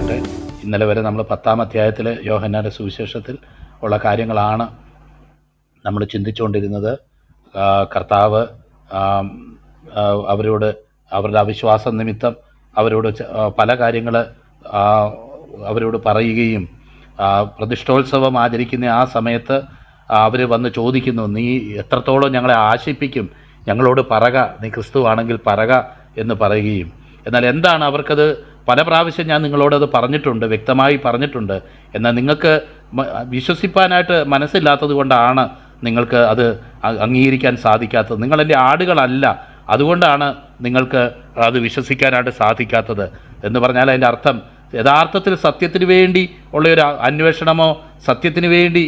ഇടയാകട്ടെ. ഇന്നലെ വരെ നമ്മൾ 10-ാം അധ്യായത്തിൽ യോഹന്നാൻ്റെ സുവിശേഷത്തിൽ ഉള്ള കാര്യങ്ങളാണ് നമ്മൾ ചിന്തിച്ചുകൊണ്ടിരുന്നത്. കർത്താവ് അവരോട് അവരുടെ അവിശ്വാസം നിമിത്തം അവരോട് പല കാര്യങ്ങൾ അവരോട് പറയുകയും പ്രതിഷ്ഠോത്സവം ആചരിക്കുന്ന ആ സമയത്ത് അവർ വന്ന് ചോദിക്കുന്നു, നീ എത്രത്തോളം ഞങ്ങളെ ആശിപ്പിക്കും, ഞങ്ങളോട് പറക, നീ ക്രിസ്തു ആണെങ്കിൽ പറക എന്ന് പറയുകയും. എന്നാൽ എന്താണ് അവർക്കത് പല പ്രാവശ്യം ഞാൻ നിങ്ങളോടത് പറഞ്ഞിട്ടുണ്ട്, വ്യക്തമായി പറഞ്ഞിട്ടുണ്ട്. എന്നാൽ നിങ്ങൾക്ക് വിശ്വസിപ്പാനായിട്ട് മനസ്സില്ലാത്തത് കൊണ്ടാണ് നിങ്ങൾക്ക് അത് അംഗീകരിക്കാൻ സാധിക്കാത്തത്. നിങ്ങളെൻ്റെ ആടുകളല്ല, അതുകൊണ്ടാണ് നിങ്ങൾക്ക് അത് വിശ്വസിക്കാനായിട്ട് സാധിക്കാത്തത് എന്ന് പറഞ്ഞാൽ അതിൻ്റെ അർത്ഥം യഥാർത്ഥത്തിൽ സത്യത്തിന് വേണ്ടി ഉള്ളൊരു അന്വേഷണമോ സത്യത്തിന് വേണ്ടി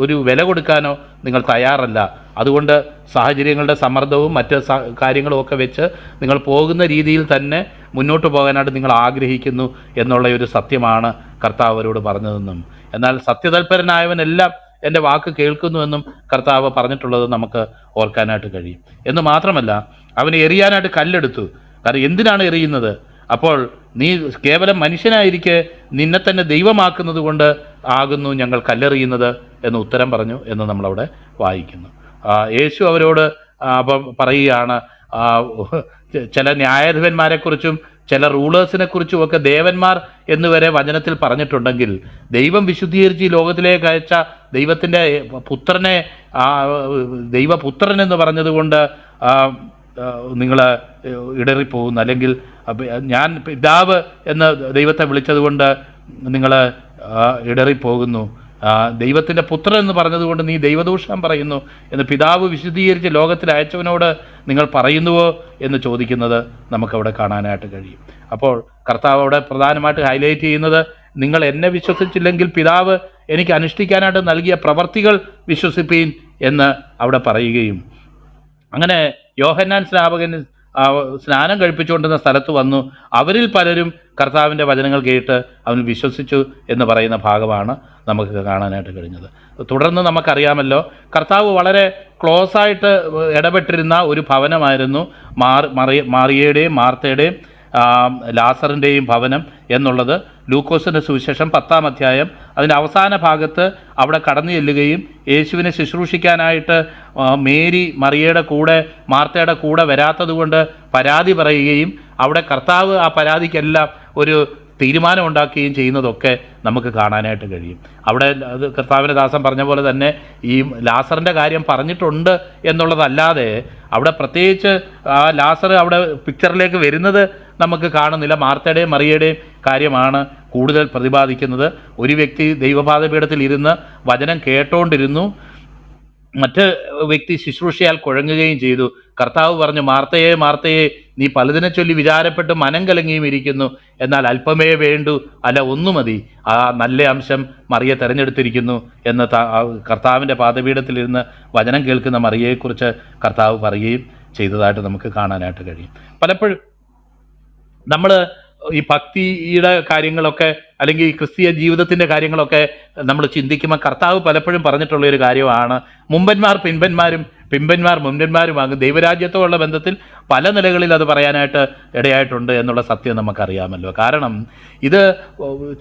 ഒരു വില കൊടുക്കാനോ നിങ്ങൾ തയ്യാറല്ല. അതുകൊണ്ട് സാഹചര്യങ്ങളുടെ സമ്മർദ്ദവും മറ്റ് കാര്യങ്ങളും ഒക്കെ വെച്ച് നിങ്ങൾ പോകുന്ന രീതിയിൽ തന്നെ മുന്നോട്ട് പോകാനായിട്ട് നിങ്ങൾ ആഗ്രഹിക്കുന്നു എന്നുള്ള ഒരു സത്യമാണ് കർത്താവ് അവരോട് പറഞ്ഞതെന്നും, എന്നാൽ സത്യതൽപരനായവനെല്ലാം എൻ്റെ വാക്ക് കേൾക്കുന്നുവെന്നും കർത്താവ് പറഞ്ഞിട്ടുള്ളത് നമുക്ക് ഓർക്കാനായിട്ട് കഴിയും. എന്ന് മാത്രമല്ല, അവനെ എറിയാനായിട്ട് കല്ലെടുത്തു. കാരണം എന്തിനാണ് എറിയുന്നത്? അപ്പോൾ നീ കേവലം മനുഷ്യനായിരിക്കെ നിന്നെ തന്നെ ദൈവമാക്കുന്നത് കൊണ്ട് ആകുന്നു ഞങ്ങൾ കല്ലെറിയുന്നത് എന്ന് ഉത്തരം പറഞ്ഞു എന്ന് നമ്മളവിടെ വായിക്കുന്നു. യേശു അവരോട് അപ്പം പറയുകയാണ്, ചില ന്യായാധിപന്മാരെക്കുറിച്ചും ചില റൂളേഴ്സിനെ കുറിച്ചും ഒക്കെ ദേവന്മാർ എന്നുവരെ വചനത്തിൽ പറഞ്ഞിട്ടുണ്ടെങ്കിൽ, ദൈവം വിശുദ്ധീകരിച്ച് ഈ ലോകത്തിലേക്ക് അയച്ച ദൈവത്തിൻ്റെ പുത്രനെ ദൈവപുത്രൻ എന്ന് പറഞ്ഞതുകൊണ്ട് നിങ്ങൾ ഇടറിപ്പോകുന്നു, അല്ലെങ്കിൽ ഞാൻ പിതാവ് എന്ന് ദൈവത്തെ വിളിച്ചതുകൊണ്ട് നിങ്ങൾ ഇടറിപ്പോകുന്നു, ദൈവത്തിൻ്റെ പുത്രൻ എന്ന് പറഞ്ഞതുകൊണ്ട് നീ ദൈവദൂഷണം പറയുന്നു എന്ന് പിതാവ് വിശുദ്ധീകരിച്ച് ലോകത്തിൽ അയച്ചവനോട് നിങ്ങൾ പറയുന്നുവോ എന്ന് ചോദിക്കുന്നത് നമുക്കവിടെ കാണാനായിട്ട് കഴിയും. അപ്പോൾ കർത്താവ് അവിടെ പ്രധാനമായിട്ട് ഹൈലൈറ്റ് ചെയ്യുന്നത്, നിങ്ങൾ എന്നെ വിശ്വസിച്ചില്ലെങ്കിൽ പിതാവ് എനിക്ക് അനുഷ്ഠിക്കാനായിട്ട് നൽകിയ പ്രവർത്തികൾ വിശ്വസിപ്പീൻ എന്ന് അവിടെ പറയുകയും, അങ്ങനെ യോഹന്നാൻ സ്നാപകൻ സ്നാനം കഴിപ്പിച്ചുകൊണ്ടിരുന്ന സ്ഥലത്ത് വന്നു. അവരിൽ പലരും കർത്താവിൻ്റെ വചനങ്ങൾ കേട്ട് അവൻ വിശ്വസിച്ചു എന്ന് പറയുന്ന ഭാഗമാണ് നമുക്ക് കാണാനായിട്ട് കഴിഞ്ഞത്. തുടർന്ന് നമുക്കറിയാമല്ലോ, കർത്താവ് വളരെ ക്ലോസായിട്ട് ഇടപെട്ടിരുന്ന ഒരു ഭവനമായിരുന്നു മാറിയയുടെയും മാർത്തയുടെയും ലാസറിൻ്റെയും ഭവനം എന്നുള്ളത് ലൂക്കോസിൻ്റെ സുവിശേഷം 10-ാം അധ്യായം അതിൻ്റെ അവസാന ഭാഗത്ത് അവിടെ കടന്നു ചെല്ലുകയും യേശുവിനെ ശുശ്രൂഷിക്കാനായിട്ട് മേരി മറിയയുടെ കൂടെ മാർത്തയുടെ കൂടെ വരാത്തത് കൊണ്ട് പരാതി പറയുകയും അവിടെ കർത്താവ് ആ പരാതിക്കെല്ലാം ഒരു തീരുമാനം ഉണ്ടാക്കുകയും ചെയ്യുന്നതൊക്കെ നമുക്ക് കാണാനായിട്ട് കഴിയും. അവിടെ അത് കർത്താവിൻ്റെ ദാസൻ പറഞ്ഞ പോലെ തന്നെ ഈ ലാസറിൻ്റെ കാര്യം പറഞ്ഞിട്ടുണ്ട് എന്നുള്ളതല്ലാതെ അവിടെ പ്രത്യേകിച്ച് ആ ലാസർ അവിടെ പിക്ചറിലേക്ക് വരുന്നത് നമുക്ക് കാണുന്നില്ല. മാർത്തയുടെയും മറിയയുടെയും കാര്യമാണ് കൂടുതൽ പ്രതിപാദിക്കുന്നത്. ഒരു വ്യക്തി ദൈവപാദപീഠത്തിൽ ഇരുന്ന് വചനം കേട്ടോണ്ടിരുന്നു, മറ്റ് വ്യക്തി ശുശ്രൂഷയാൽ കുഴങ്ങുകയും ചെയ്തു. കർത്താവ് പറഞ്ഞു, മാർത്തയെ മാർത്തയെ, നീ പലതിനെ ചൊല്ലി വിചാരപ്പെട്ട് മനം കലങ്ങിയും ഇരിക്കുന്നു, എന്നാൽ അല്പമേ വേണ്ടു, അല്ല ഒന്നു മതി. ആ നല്ല അംശം മറിയ തിരഞ്ഞെടുത്തിരിക്കുന്നു എന്ന് കർത്താവിൻ്റെ പാദപീഠത്തിലിരുന്ന് വചനം കേൾക്കുന്ന മറിയയെക്കുറിച്ച് കർത്താവ് പറയുകയും ചെയ്തതായിട്ട് നമുക്ക് കാണാനായിട്ട് കഴിയും. പലപ്പോഴും നമ്മൾ ഈ ഭക്തിയുടെ കാര്യങ്ങളൊക്കെ അല്ലെങ്കിൽ ഈ ക്രിസ്തീയ ജീവിതത്തിൻ്റെ കാര്യങ്ങളൊക്കെ നമ്മൾ ചിന്തിക്കുമ്പോൾ കർത്താവ് പലപ്പോഴും പറഞ്ഞിട്ടുള്ളൊരു കാര്യമാണ്, മുമ്പന്മാർ പിൻപന്മാരും പിൻപന്മാർ മുൻപന്മാരുമാകും. ദൈവരാജ്യത്തോടുള്ള ബന്ധത്തിൽ പല നിലകളിൽ അത് പറയാനായിട്ട് ഇടയായിട്ടുണ്ട് എന്നുള്ള സത്യം നമുക്കറിയാമല്ലോ. കാരണം ഇത്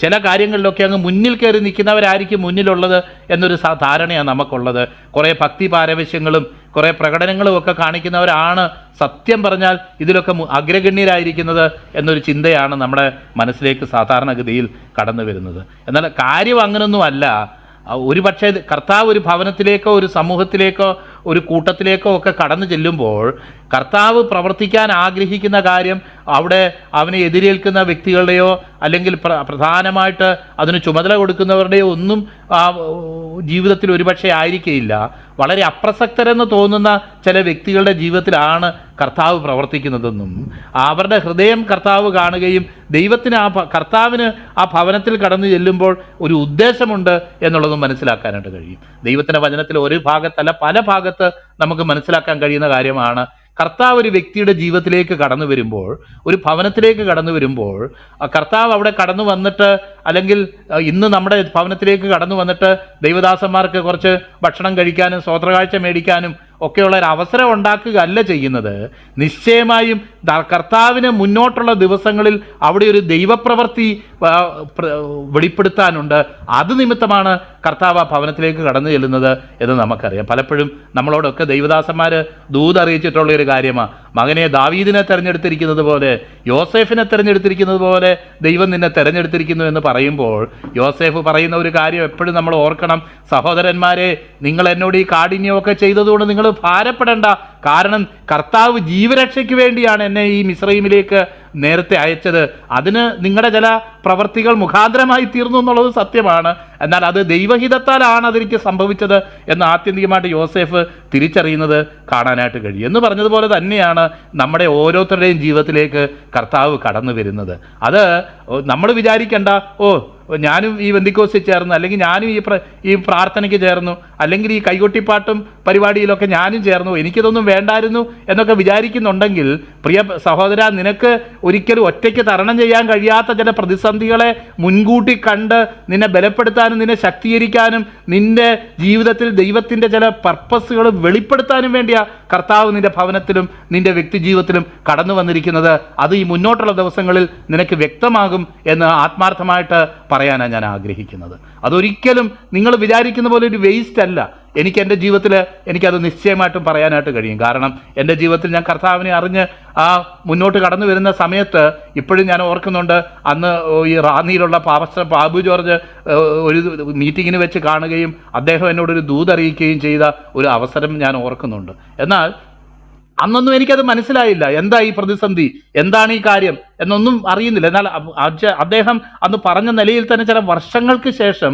ചില കാര്യങ്ങളിലൊക്കെ അങ്ങ് മുന്നിൽ കയറി നിൽക്കുന്നവരായിരിക്കും മുന്നിലുള്ളത് എന്നൊരു ധാരണയാണ് നമുക്കുള്ളത്. കുറേ ഭക്തി പാരവശ്യങ്ങളും കുറേ പ്രകടനങ്ങളും ഒക്കെ കാണിക്കുന്നവരാണ് സത്യം പറഞ്ഞാൽ ഇതിലൊക്കെ അഗ്രഗണ്യരായിരിക്കുന്നത് എന്നൊരു ചിന്തയാണ് നമ്മുടെ മനസ്സിലേക്ക് സാധാരണഗതിയിൽ കടന്നു വരുന്നത്. എന്നാൽ കാര്യം അങ്ങനൊന്നുമല്ല. ഒരു പക്ഷേ കർത്താവ് ഒരു ഭവനത്തിലേക്കോ ഒരു സമൂഹത്തിലേക്കോ ഒരു കൂട്ടത്തിലേക്കോ ഒക്കെ കടന്നു ചെല്ലുമ്പോൾ കർത്താവ് പ്രവർത്തിക്കാൻ ആഗ്രഹിക്കുന്ന കാര്യം അവിടെ അവനെ എതിരേൽക്കുന്ന വ്യക്തികളുടെയോ അല്ലെങ്കിൽ പ്രധാനമായിട്ട് അതിന് ചുമതല കൊടുക്കുന്നവരുടെയോ ഒന്നും ജീവിതത്തിൽ ഒരുപക്ഷെ ആയിരിക്കില്ല. വളരെ അപ്രസക്തരെന്ന് തോന്നുന്ന ചില വ്യക്തികളുടെ ജീവിതത്തിലാണ് കർത്താവ് പ്രവർത്തിക്കുന്നതെന്നും അവരുടെ ഹൃദയം കർത്താവ് കാണുകയും ദൈവത്തിന് കർത്താവിന് ആ ഭവനത്തിൽ കടന്നു ചെല്ലുമ്പോൾ ഒരു ഉദ്ദേശമുണ്ട് എന്നുള്ളതും മനസ്സിലാക്കാനായിട്ട് കഴിയും. ദൈവത്തിൻ്റെ വചനത്തിൽ ഒരു ഭാഗത്തല്ല പല ഭാഗത്ത് നമുക്ക് മനസ്സിലാക്കാൻ കഴിയുന്ന കാര്യമാണ്. കർത്താവ് ഒരു വ്യക്തിയുടെ ജീവിതത്തിലേക്ക് കടന്നു വരുമ്പോൾ, ഒരു ഭവനത്തിലേക്ക് കടന്നു വരുമ്പോൾ, കർത്താവ് അവിടെ കടന്നു വന്നിട്ട് അല്ലെങ്കിൽ ഇന്ന് നമ്മുടെ ഭവനത്തിലേക്ക് കടന്നു വന്നിട്ട് ദൈവദാസന്മാർക്ക് കുറച്ച് ഭക്ഷണം കഴിക്കാനും സ്വോത്രകാഴ്ച മേടിക്കാനും ഒക്കെയുള്ള ഒരു അവസരം ഉണ്ടാക്കുക അല്ല ചെയ്യുന്നത്. നിശ്ചയമായും കർത്താവിന് മുന്നോട്ടുള്ള ദിവസങ്ങളിൽ അവിടെ ഒരു ദൈവപ്രവൃത്തി വെളിപ്പെടുത്താനുണ്ട്. അത് നിമിത്തമാണ് കർത്താവ് ആ ഭവനത്തിലേക്ക് കടന്നു ചെല്ലുന്നത് എന്ന് നമുക്കറിയാം. പലപ്പോഴും നമ്മളോടൊക്കെ ദൈവദാസന്മാർ ദൂതറിയിച്ചിട്ടുള്ള ഒരു കാര്യമാണ്, മകനെ ദാവീദിനെ തിരഞ്ഞെടുത്തിരിക്കുന്നത് പോലെ, യോസേഫിനെ തിരഞ്ഞെടുത്തിരിക്കുന്നത് പോലെ ദൈവം നിന്നെ തിരഞ്ഞെടുത്തിരിക്കുന്നു എന്ന് പറയുമ്പോൾ യോസേഫ് പറയുന്ന ഒരു കാര്യം എപ്പോഴും നമ്മൾ ഓർക്കണം. സഹോദരന്മാരെ, നിങ്ങൾ എന്നോട് ഈ കാഠിന്യമൊക്കെ ചെയ്തതുകൊണ്ട് നിങ്ങൾ ഭാരപ്പെടേണ്ട. കാരണം കർത്താവ് ജീവരക്ഷയ്ക്ക് വേണ്ടിയാണ് എന്നെ ഈ മിസ്രൈമിലേക്ക് നേരത്തെ അയച്ചത്. അതിന് നിങ്ങളുടെ ചില പ്രവർത്തികൾ മുഖാന്തരമായി തീർന്നു എന്നുള്ളത് സത്യമാണ്. എന്നാൽ അത് ദൈവഹിതത്താലാണ് അതെനിക്ക് സംഭവിച്ചത് എന്ന് ആത്യന്തികമായിട്ട് യോസേഫ് തിരിച്ചറിയുന്നത് കാണാനായിട്ട് കഴിയും. എന്ന് പറഞ്ഞതുപോലെ തന്നെയാണ് നമ്മുടെ ഓരോരുത്തരുടെയും ജീവിതത്തിലേക്ക് കർത്താവ് കടന്നു വരുന്നത്. അത് നമ്മൾ വിചാരിക്കേണ്ട, ഞാനും ഈ ബന്ധിക്കോസിൽ ചേർന്നു, അല്ലെങ്കിൽ ഞാനും ഈ പ്രാർത്ഥനയ്ക്ക് ചേർന്നു, അല്ലെങ്കിൽ ഈ കൈകൊട്ടിപ്പാട്ടും പരിപാടിയിലൊക്കെ ഞാനും ചേർന്നു, എനിക്കിതൊന്നും വേണ്ടായിരുന്നു എന്നൊക്കെ വിചാരിക്കുന്നുണ്ടെങ്കിൽ, പ്രിയ സഹോദര, നിനക്ക് ഒരിക്കലും ഒറ്റയ്ക്ക് തരണം ചെയ്യാൻ കഴിയാത്ത ചില പ്രതിസന്ധികളെ മുൻകൂട്ടി കണ്ട് നിന്നെ ബലപ്പെടുത്താനും നിന്നെ ശക്തീകരിക്കാനും നിന്റെ ജീവിതത്തിൽ ദൈവത്തിൻ്റെ ചില പർപ്പസുകൾ വെളിപ്പെടുത്താനും വേണ്ടിയാ കർത്താവ് നിന്റെ ഭവനത്തിലും നിന്റെ വ്യക്തി ജീവിതത്തിലും കടന്നു വന്നിരിക്കുന്നത്. അത് ഈ മുന്നോട്ടുള്ള ദിവസങ്ങളിൽ നിനക്ക് വ്യക്തമാകും എന്ന് ആത്മാർത്ഥമായിട്ട് പറയാനാണ് ഞാൻ ആഗ്രഹിക്കുന്നത്. അതൊരിക്കലും നിങ്ങൾ വിചാരിക്കുന്ന പോലെ ഒരു വേസ്റ്റ് അല്ല. എൻ്റെ ജീവിതത്തിൽ എനിക്കത് നിശ്ചയമായിട്ടും പറയാനായിട്ട് കഴിയും. കാരണം എൻ്റെ ജീവിതത്തിൽ ഞാൻ കർത്താവിനെ അറിഞ്ഞ് മുന്നോട്ട് കടന്നു വരുന്ന സമയത്ത് ഇപ്പോഴും ഞാൻ ഓർക്കുന്നുണ്ട്, അന്ന് ഈ റാന്നിയിലുള്ള പാസ്റ്റർ ബാബു ജോർജ് ഒരു മീറ്റിങ്ങിന് വെച്ച് കാണുകയും അദ്ദേഹം എന്നോടൊരു ദൂതറിയിക്കുകയും ചെയ്ത ഒരു അവസരം ഞാൻ ഓർക്കുന്നുണ്ട്. എന്നാൽ അന്നൊന്നും എനിക്കത് മനസ്സിലായില്ല. എന്താ ഈ പ്രതിസന്ധി, എന്താണ് ഈ കാര്യം എന്നൊന്നും അറിയുന്നില്ല. എന്നാൽ അദ്ദേഹം അന്ന് പറഞ്ഞ നിലയിൽ തന്നെ ചില വർഷങ്ങൾക്ക് ശേഷം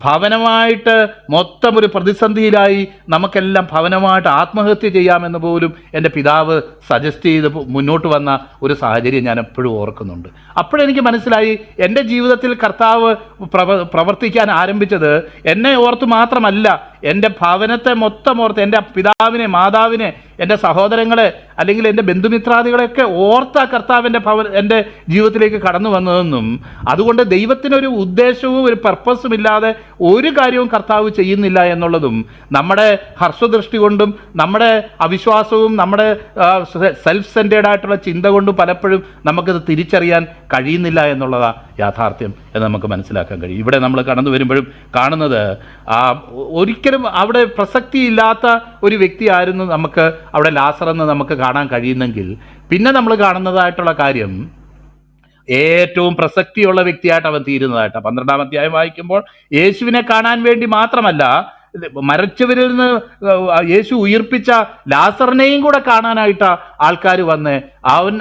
ഭവനമായിട്ട് മൊത്തം ഒരു പ്രതിസന്ധിയിലായി നമുക്കെല്ലാം ഭവനമായിട്ട് ആത്മഹത്യ ചെയ്യാമെന്ന് പോലും എൻ്റെ പിതാവ് സജസ്റ്റ് ചെയ്ത് മുന്നോട്ട് വന്ന ഒരു സാഹചര്യം ഞാൻ എപ്പോഴും ഓർക്കുന്നുണ്ട്. അപ്പോഴെനിക്ക് മനസ്സിലായി, എൻ്റെ ജീവിതത്തിൽ കർത്താവ് പ്രവർത്തിക്കാൻ ആരംഭിച്ചത് എന്നെ ഓർത്ത് മാത്രമല്ല, എൻ്റെ ഭവനത്തെ മൊത്തം ഓർത്ത്, എൻ്റെ പിതാവിനെ, മാതാവിനെ, എൻ്റെ സഹോദരങ്ങളെ, അല്ലെങ്കിൽ എൻ്റെ ബന്ധുമിത്രാദികളെയൊക്കെ ഓർത്ത കർത്താവിൻ്റെ എൻ്റെ ജീവിതത്തിലേക്ക് കടന്നു വന്നതെന്നും, അതുകൊണ്ട് ദൈവത്തിനൊരു ഉദ്ദേശവും ഒരു പർപ്പസും ഇല്ലാതെ ഒരു കാര്യവും കർത്താവ് ചെയ്യുന്നില്ല എന്നുള്ളതും നമ്മുടെ ഹർഷദൃഷ്ടി കൊണ്ടും നമ്മുടെ അവിശ്വാസവും നമ്മുടെ സെൽഫ് സെൻറ്റേഡ് ആയിട്ടുള്ള ചിന്ത കൊണ്ടും പലപ്പോഴും നമുക്കത് തിരിച്ചറിയാൻ കഴിയുന്നില്ല എന്നുള്ളതാണ് യാഥാർത്ഥ്യം എന്ന് നമുക്ക് മനസ്സിലാക്കാൻ കഴിയും. ഇവിടെ നമ്മൾ കടന്നു വരുമ്പോഴും കാണുന്നത് ഒരിക്കലും അവിടെ പ്രസക്തിയില്ലാത്ത ഒരു വ്യക്തിയായിരുന്നു നമുക്ക് അവിടെ ലാസറെന്ന് നമുക്ക് കാണാൻ കഴിയുന്നെങ്കിൽ, പിന്നെ നമ്മൾ കാണുന്നതായിട്ടുള്ള കാര്യം ഏറ്റവും പ്രസക്തിയുള്ള വ്യക്തിയായിട്ട് അവൻ തീരുന്നതായിട്ട് 12-ാം അധ്യായം വായിക്കുമ്പോൾ യേശുവിനെ കാണാൻ വേണ്ടി മാത്രമല്ല, മരിച്ചവരിൽ നിന്ന് യേശു ഉയിർപ്പിച്ച ലാസറിനെയും കൂടെ കാണാനായിട്ട് ആൾക്കാർ വന്ന് അവൻ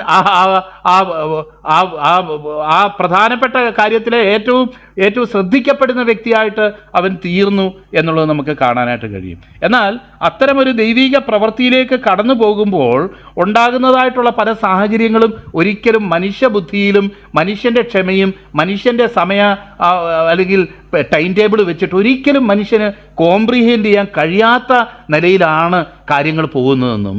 ആ പ്രധാനപ്പെട്ട കാര്യത്തിലെ ഏറ്റവും ശ്രദ്ധിക്കപ്പെടുന്ന വ്യക്തിയായിട്ട് അവൻ തീർന്നു എന്നുള്ളത് നമുക്ക് കാണാനായിട്ട് കഴിയും. എന്നാൽ അത്തരമൊരു ദൈവിക പ്രവൃത്തിയിലേക്ക് കടന്നു പോകുമ്പോൾ ഉണ്ടാകുന്നതായിട്ടുള്ള പല സാഹചര്യങ്ങളും ഒരിക്കലും മനുഷ്യബുദ്ധിയിലും മനുഷ്യൻ്റെ ക്ഷമയും മനുഷ്യൻ്റെ അല്ലെങ്കിൽ ടൈം ടേബിൾ വെച്ചിട്ട് ഒരിക്കലും മനുഷ്യന് കോംപ്രിഹെൻഡ് ചെയ്യാൻ കഴിയാത്ത നിലയിലാണ് കാര്യങ്ങൾ പോകുന്നതെന്നും,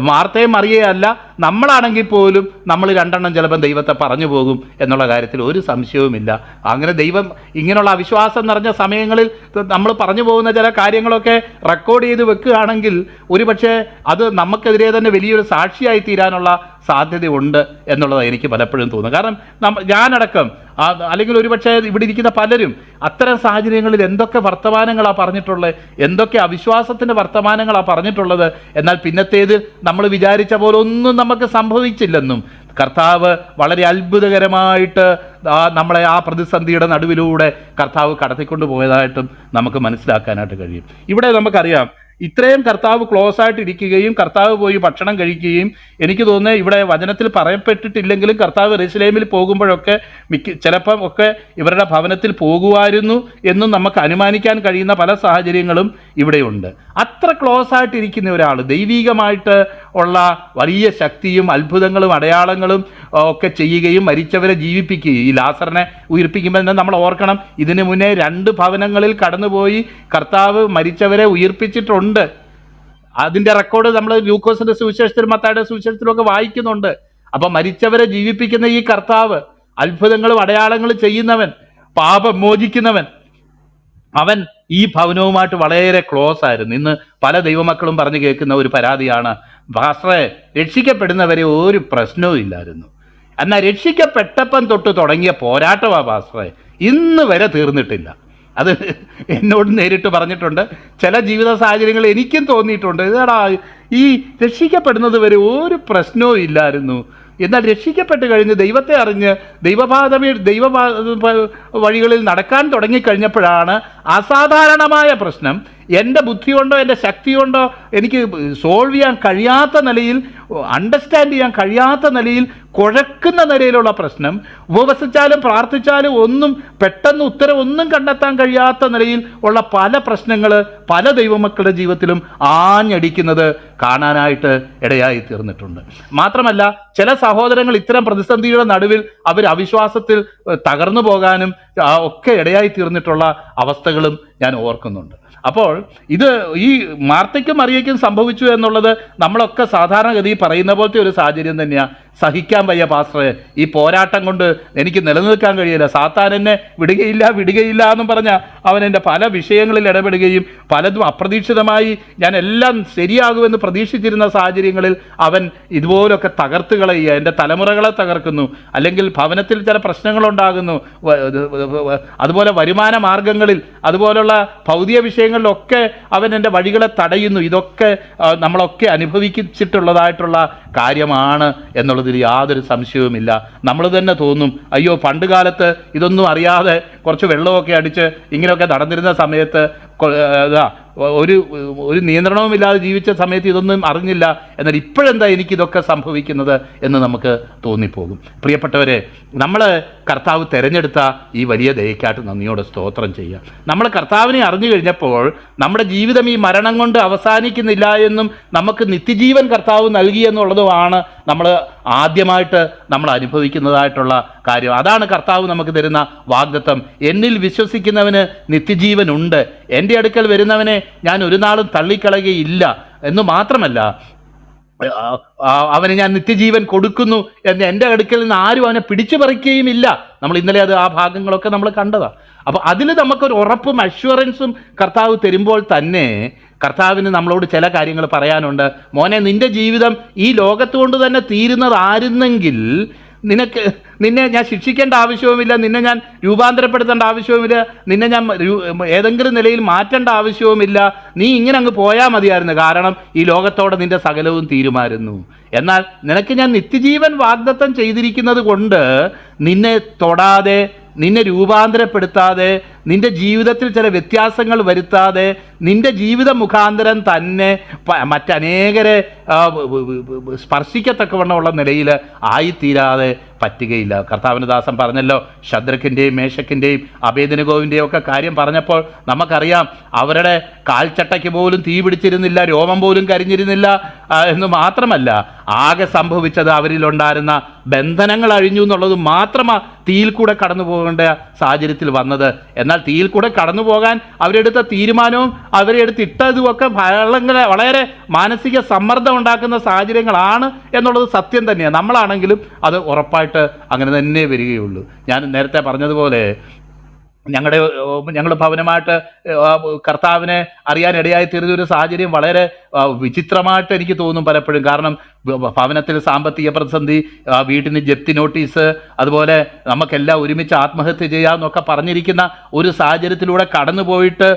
മാർത്തയും മറിയയല്ല നമ്മളാണെങ്കിൽ പോലും നമ്മൾ രണ്ടെണ്ണം ചിലപ്പോൾ ദൈവത്തെ പറഞ്ഞു പോകും എന്നുള്ള കാര്യത്തിൽ ഒരു സംശയവുമില്ല. അങ്ങനെ ദൈവം ഇങ്ങനെയുള്ള അവിശ്വാസം നിറഞ്ഞ സമയങ്ങളിൽ നമ്മൾ പറഞ്ഞു പോകുന്ന ചില കാര്യങ്ങളൊക്കെ റെക്കോർഡ് ചെയ്ത് വെക്കുകയാണെങ്കിൽ ഒരുപക്ഷെ അത് നമുക്കെതിരെ തന്നെ വലിയൊരു സാക്ഷിയായി തീരാനുള്ള സാധ്യതയുണ്ട് എന്നുള്ളതാണ് എനിക്ക് പലപ്പോഴും തോന്നുന്നത്. കാരണം ഞാനടക്കം അല്ലെങ്കിൽ ഒരുപക്ഷെ ഇവിടെ ഇരിക്കുന്ന പലരും അത്തരം സാഹചര്യങ്ങളിൽ എന്തൊക്കെ വർത്തമാനങ്ങളാണ് പറഞ്ഞിട്ടുള്ളത്, എന്തൊക്കെ അവിശ്വാസത്തിൻ്റെ വർത്തമാനങ്ങളാണ് പറഞ്ഞിട്ടുള്ളത്. എന്നാൽ പിന്നത്തേതിൽ നമ്മൾ വിചാരിച്ച പോലെ ഒന്നും നമുക്ക് സംഭവിച്ചില്ലെന്നും, കർത്താവ് വളരെ അത്ഭുതകരമായിട്ട് നമ്മളെ ആ പ്രതിസന്ധിയുടെ നടുവിലൂടെ കർത്താവ് കടത്തിക്കൊണ്ടു പോയതായിട്ടും നമുക്ക് മനസ്സിലാക്കാനായിട്ട് കഴിയും. ഇവിടെ നമുക്കറിയാം, ഇത്രയും കർത്താവ് ക്ലോസ് ആയിട്ട് ഇരിക്കുകയും കർത്താവ് പോയി ഭക്ഷണം കഴിക്കുകയും, എനിക്ക് തോന്നുന്നത് ഇവിടെ വചനത്തിൽ പറയപ്പെട്ടിട്ടില്ലെങ്കിലും കർത്താവ് യെരൂശലേമിൽ പോകുമ്പോഴൊക്കെ ചിലപ്പം ഒക്കെ ഇവരുടെ ഭവനത്തിൽ പോകുമായിരുന്നു എന്നും നമുക്ക് അനുമാനിക്കാൻ കഴിയുന്ന പല സാഹചര്യങ്ങളും ഇവിടെയുണ്ട്. അത്ര ക്ലോസ് ആയിട്ടിരിക്കുന്ന ഒരാൾ ദൈവികമായിട്ട് ഉള്ള വലിയ ശക്തിയും അത്ഭുതങ്ങളും അടയാളങ്ങളും ഒക്കെ ചെയ്യുകയും മരിച്ചവരെ ജീവിപ്പിക്കുകയും, ഈ ലാസറിനെ ഉയിർപ്പിക്കുമ്പോൾ തന്നെ നമ്മൾ ഓർക്കണം, ഇതിനു മുന്നേ 2 ഭവനങ്ങളിൽ കടന്നുപോയി കർത്താവ് മരിച്ചവരെ ഉയിർപ്പിച്ചിട്ടുണ്ട്. അതിൻ്റെ റെക്കോർഡ് നമ്മൾ ലൂക്കോസിന്റെ സുവിശേഷത്തിലും മത്തായിയുടെ സുവിശേഷത്തിലും ഒക്കെ വായിക്കുന്നുണ്ട്. അപ്പം മരിച്ചവരെ ജീവിപ്പിക്കുന്ന ഈ കർത്താവ്, അത്ഭുതങ്ങളും അടയാളങ്ങളും ചെയ്യുന്നവൻ, പാപം മോചിക്കുന്നവൻ, അവൻ ഈ ഭവനവുമായിട്ട് വളരെ ക്ലോസ് ആയിരുന്നു. ഇന്ന് പല ദൈവമക്കളും പറഞ്ഞു കേൾക്കുന്ന ഒരു പരാതിയാണ്, പാസ്റ്ററെ രക്ഷിക്കപ്പെടുന്നവരെ ഒരു പ്രശ്നവും ഇല്ലായിരുന്നു, എന്നാൽ രക്ഷിക്കപ്പെട്ടപ്പം തൊട്ട് തുടങ്ങിയ പോരാട്ടമാണ് പാസ്റ്ററെ, ഇന്ന് വരെ തീർന്നിട്ടില്ല. അത് എന്നോട് നേരിട്ട് പറഞ്ഞിട്ടുണ്ട്. ചില ജീവിത സാഹചര്യങ്ങൾ എനിക്കും തോന്നിയിട്ടുണ്ട്, ഇതാടാ ഈ രക്ഷിക്കപ്പെടുന്നത് വരെ ഒരു പ്രശ്നവും ഇല്ലായിരുന്നു, എന്നാൽ രക്ഷിക്കപ്പെട്ട് കഴിഞ്ഞ് ദൈവത്തെ അറിഞ്ഞ് ദൈവ വഴികളിൽ നടക്കാൻ തുടങ്ങിക്കഴിഞ്ഞപ്പോഴാണ് അസാധാരണമായ പ്രശ്നം എൻ്റെ ബുദ്ധി കൊണ്ടോ എൻ്റെ ശക്തി കൊണ്ടോ എനിക്ക് സോൾവ് ചെയ്യാൻ കഴിയാത്ത നിലയിൽ, അണ്ടർസ്റ്റാൻഡ് ചെയ്യാൻ കഴിയാത്ത നിലയിൽ, കുഴക്കുന്ന നിലയിലുള്ള പ്രശ്നം, ഉപവസിച്ചാലും പ്രാർത്ഥിച്ചാലും ഒന്നും പെട്ടെന്ന് ഉത്തരം ഒന്നും കണ്ടെത്താൻ കഴിയാത്ത നിലയിൽ ഉള്ള പല പ്രശ്നങ്ങൾ പല ദൈവമക്കളുടെ ജീവിതത്തിലും ആഞ്ഞടിക്കുന്നത് കാണാനായിട്ട് ഇടയായി തീർന്നിട്ടുണ്ട്. മാത്രമല്ല ചില സഹോദരങ്ങൾ ഇത്തരം പ്രതിസന്ധിയുടെ നടുവിൽ അവർ അവിശ്വാസത്തിൽ തകർന്നു പോകാനും ഒക്കെ ഇടയായി തീർന്നിട്ടുള്ള അവസ്ഥകളും ഞാൻ ഓർക്കുന്നുണ്ട്. അപ്പോൾ ഇത് ഈ മാർത്തയ്ക്കും മറിയയ്ക്കും സംഭവിച്ചു എന്നുള്ളത് നമ്മളൊക്കെ സാധാരണഗതി പറയുന്ന പോലത്തെ ഒരു സാഹചര്യം തന്നെയാണ്. സഹിക്കാൻ വയ്യ പാസ്റ്ററെ, ഈ പോരാട്ടം കൊണ്ട് എനിക്ക് നിലനിൽക്കാൻ കഴിയില്ല, സാത്താൻ എന്നെ വിടുകയില്ല എന്നും പറഞ്ഞാൽ അവൻ എൻ്റെ പല വിഷയങ്ങളിൽ ഇടപെടുകയും പലതും അപ്രതീക്ഷിതമായി ഞാൻ എല്ലാം ശരിയാകുമെന്ന് പ്രതീക്ഷിച്ചിരുന്ന സാഹചര്യങ്ങളിൽ അവൻ ഇതുപോലൊക്കെ തകർത്ത് കളയുക, എൻ്റെ തലമുറകളെ തകർക്കുന്നു, അല്ലെങ്കിൽ ഭവനത്തിൽ ചില പ്രശ്നങ്ങളുണ്ടാകുന്നു, അതുപോലെ വരുമാന മാർഗങ്ങളിൽ, അതുപോലുള്ള ഭൗതിക വിഷയങ്ങളിലൊക്കെ അവൻ എൻ്റെ വഴികളെ തടയുന്നു. ഇതൊക്കെ നമ്മളൊക്കെ അനുഭവിച്ചിട്ടുള്ളതായിട്ടുള്ള കാര്യമാണ് എന്നുള്ളതിൽ യാതൊരു സംശയവുമില്ല. നമ്മൾ തന്നെ തോന്നും, അയ്യോ പണ്ട് കാലത്ത് ഇതൊന്നും അറിയാതെ കുറച്ച് വെള്ളമൊക്കെ അടിച്ച് ഇങ്ങനെയൊക്കെ നടന്നിരുന്ന സമയത്ത് ഒരു നിയന്ത്രണവുമില്ലാതെ ജീവിച്ച സമയത്ത് ഇതൊന്നും അറിഞ്ഞില്ല, എന്നാൽ ഇപ്പോഴെന്താ എനിക്കിതൊക്കെ സംഭവിക്കുന്നത് എന്ന് നമുക്ക് തോന്നിപ്പോകും. പ്രിയപ്പെട്ടവരെ, നമ്മൾ കർത്താവ് തിരഞ്ഞെടുത്ത ഈ വലിയ ദയക്കായിട്ട് നന്ദിയോടെ സ്തോത്രം ചെയ്യുക. നമ്മൾ കർത്താവിനെ അറിഞ്ഞു കഴിഞ്ഞപ്പോൾ നമ്മുടെ ജീവിതം ഈ മരണം കൊണ്ട് അവസാനിക്കുന്നില്ല എന്നും നമുക്ക് നിത്യജീവൻ കർത്താവ് നൽകി എന്നുള്ളതുമാണ് നമ്മൾ ആദ്യമായിട്ട് നമ്മൾ അനുഭവിക്കുന്നതായിട്ടുള്ള കാര്യം. അതാണ് കർത്താവ് നമുക്ക് തരുന്ന വാഗ്ദത്തം. എന്നിൽ വിശ്വസിക്കുന്നവന് നിത്യജീവനുണ്ട്, എൻ്റെ അടുക്കൽ വരുന്നവനെ ഞാൻ ഒരു നാളും തള്ളിക്കളയുകയില്ല എന്ന് മാത്രമല്ല, അവന് ഞാൻ നിത്യജീവൻ കൊടുക്കുന്നു എന്ന് എൻ്റെ അടുക്കൽ നിന്ന് ആരും അവനെ പിടിച്ചു പറിക്കുകയും ഇല്ല. നമ്മൾ ഇന്നലെ ആ ഭാഗങ്ങളൊക്കെ നമ്മൾ കണ്ടതാണ്. അപ്പോൾ അതിൽ നമുക്കൊരു ഉറപ്പും അഷ്വറൻസും കർത്താവ് തരുമ്പോൾ തന്നെ കർത്താവിന് നമ്മളോട് ചില കാര്യങ്ങൾ പറയാനുണ്ട്. മോനെ, നിൻ്റെ ജീവിതം ഈ ലോകത്തുകൊണ്ട് തന്നെ തീരുന്നതായിരുന്നെങ്കിൽ നിന്നെ ഞാൻ ശിക്ഷിക്കേണ്ട ആവശ്യവുമില്ല, നിന്നെ ഞാൻ രൂപാന്തരപ്പെടുത്തേണ്ട ആവശ്യവുമില്ല, നിന്നെ ഞാൻ ഏതെങ്കിലും നിലയിൽ മാറ്റേണ്ട ആവശ്യവുമില്ല, നീ ഇങ്ങനെ അങ്ങ് പോയാൽ മതിയായിരുന്നു, കാരണം ഈ ലോകത്തോടെ നിന്റെ സകലവും തീരുമായിരുന്നു. എന്നാൽ നിനക്ക് ഞാൻ നിത്യജീവൻ വാഗ്ദത്തം ചെയ്തിരിക്കുന്നത് കൊണ്ട് നിന്നെ തൊടാതെ, നിന്നെ രൂപാന്തരപ്പെടുത്താതെ, നിന്റെ ജീവിതത്തിൽ ചില വ്യത്യാസങ്ങൾ വരുത്താതെ, നിന്റെ ജീവിത മുഖാന്തരം തന്നെ മറ്റനേകരെ സ്പർശിക്കത്തക്കവണ്ണമുള്ള നിലയിൽ ആയിത്തീരാതെ പറ്റുകയില്ല. കർത്താവിൻ്റെ ദാസൻ പറഞ്ഞല്ലോ, ശദ്രക്കിൻ്റെയും മേശക്കിൻ്റെയും അബേദ്നെഗോവിൻ്റെയും ഒക്കെ കാര്യം പറഞ്ഞപ്പോൾ നമുക്കറിയാം, അവരുടെ കാൽച്ചട്ടയ്ക്ക് പോലും തീ പിടിച്ചിരുന്നില്ല, രോമം പോലും കരിഞ്ഞിരുന്നില്ല എന്ന് മാത്രമല്ല, ആകെ സംഭവിച്ചത് അവരിലുണ്ടായിരുന്ന ബന്ധനങ്ങൾ അഴിഞ്ഞു എന്നുള്ളത് മാത്രമാണ് തീയിൽ കൂടെ കടന്നു പോകേണ്ട സാഹചര്യത്തിൽ വന്നത്. എന്നാൽ തീയിൽ കൂടെ കടന്നു പോകാൻ അവരെടുത്ത തീരുമാനവും അവരെ എടുത്തിട്ടതുമൊക്കെ വളരെ മാനസിക സമ്മർദ്ദം ഉണ്ടാക്കുന്ന സാഹചര്യങ്ങളാണ് എന്നുള്ളത് സത്യം തന്നെയാണ്. നമ്മളാണെങ്കിലും അത് ഉറപ്പായിട്ട് അങ്ങനെ തന്നെ വരികയുള്ളൂ. ഞാൻ നേരത്തെ പറഞ്ഞതുപോലെ ഞങ്ങൾ ഭവനമായിട്ട് കർത്താവിനെ അറിയാൻ ഇടയായി തീർന്ന ഒരു സാഹചര്യം വളരെ വിചിത്രമായിട്ട് എനിക്ക് തോന്നും പലപ്പോഴും. കാരണം ഭവനത്തിൽ സാമ്പത്തിക പ്രതിസന്ധി, വീട്ടിന് ജപ്തി നോട്ടീസ്, അതുപോലെ നമുക്കെല്ലാം ഒരുമിച്ച് ആത്മഹത്യ ചെയ്യാമെന്നൊക്കെ പറഞ്ഞിരിക്കുന്ന ഒരു സാഹചര്യത്തിലൂടെ കടന്നു പോയിട്ട്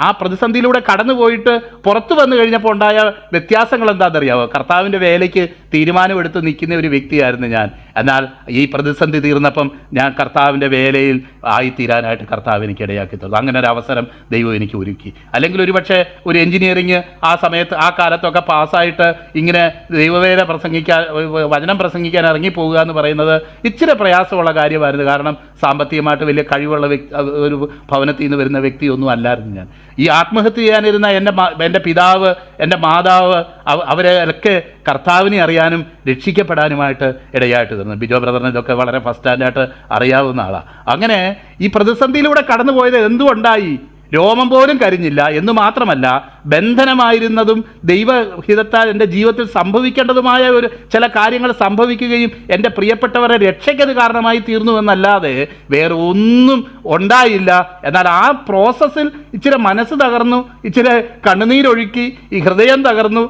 ആ പ്രതിസന്ധിയിലൂടെ കടന്നു പോയിട്ട് പുറത്തു വന്നു കഴിഞ്ഞപ്പോൾ ഉണ്ടായ വ്യത്യാസങ്ങൾ എന്താണെന്നറിയാമോ? കർത്താവിൻ്റെ വേലയ്ക്ക് തീരുമാനമെടുത്ത് നിൽക്കുന്ന ഒരു വ്യക്തിയായിരുന്നു ഞാൻ. എന്നാൽ ഈ പ്രതിസന്ധി തീർന്നപ്പം ഞാൻ കർത്താവിൻ്റെ വേലയിൽ ആയിത്തീരാനായിട്ട് കർത്താവ് എനിക്ക് ഇടയാക്കി തന്നു. അങ്ങനെ ഒരു അവസരം ദൈവം എനിക്ക് ഒരുക്കി. അല്ലെങ്കിൽ ഒരുപക്ഷെ ഒരു എഞ്ചിനീയറിങ് ആ സമയത്ത് ആ കാലത്തൊക്കെ പാസ്സായിട്ട് ഇങ്ങനെ ദൈവവേല വചനം പ്രസംഗിക്കാൻ ഇറങ്ങിപ്പോവുക എന്ന് പറയുന്നത് ഇച്ചിരി പ്രയാസമുള്ള കാര്യമായിരുന്നു. കാരണം സാമ്പത്തികമായിട്ട് വലിയ കഴിവുള്ള ഒരു ഭവനത്തിൽ നിന്ന് വരുന്ന വ്യക്തിയൊന്നും അല്ലായിരുന്നു ഞാൻ. ഈ ആത്മഹത്യ ചെയ്യാനിരുന്ന എൻ്റെ പിതാവ്, എൻ്റെ മാതാവ്, അവരൊക്കെ കർത്താവിനെ അറിയാനും രക്ഷിക്കപ്പെടാനുമായിട്ട് ഇടയായിട്ട് തന്നു. ബിജോ ബ്രദറിന് ഇതൊക്കെ വളരെ ഫസ്റ്റ് ഹാൻഡായിട്ട് അറിയാവുന്ന ആളാണ്. അങ്ങനെ ഈ പ്രതിസന്ധിയിലൂടെ കടന്നു പോയത് എന്തുകൊണ്ടായി രോമം പോലും കരിഞ്ഞില്ല എന്ന് മാത്രമല്ല, ബന്ധനമായിരുന്നതും ദൈവഹിതത്താൽ എൻ്റെ ജീവിതത്തിൽ സംഭവിക്കേണ്ടതുമായ ചില കാര്യങ്ങൾ സംഭവിക്കുകയും എൻ്റെ പ്രിയപ്പെട്ടവരെ രക്ഷയ്ക്കത് കാരണമായി തീർന്നു എന്നല്ലാതെ വേറെ ഒന്നും ഉണ്ടായില്ല. എന്നാൽ ആ പ്രോസസ്സിൽ ഇച്ചിരി മനസ്സ് തകർന്നു, ഇച്ചിരി കണ്ണുനീരൊഴുക്കി, ഈ ഹൃദയം തകർന്നു,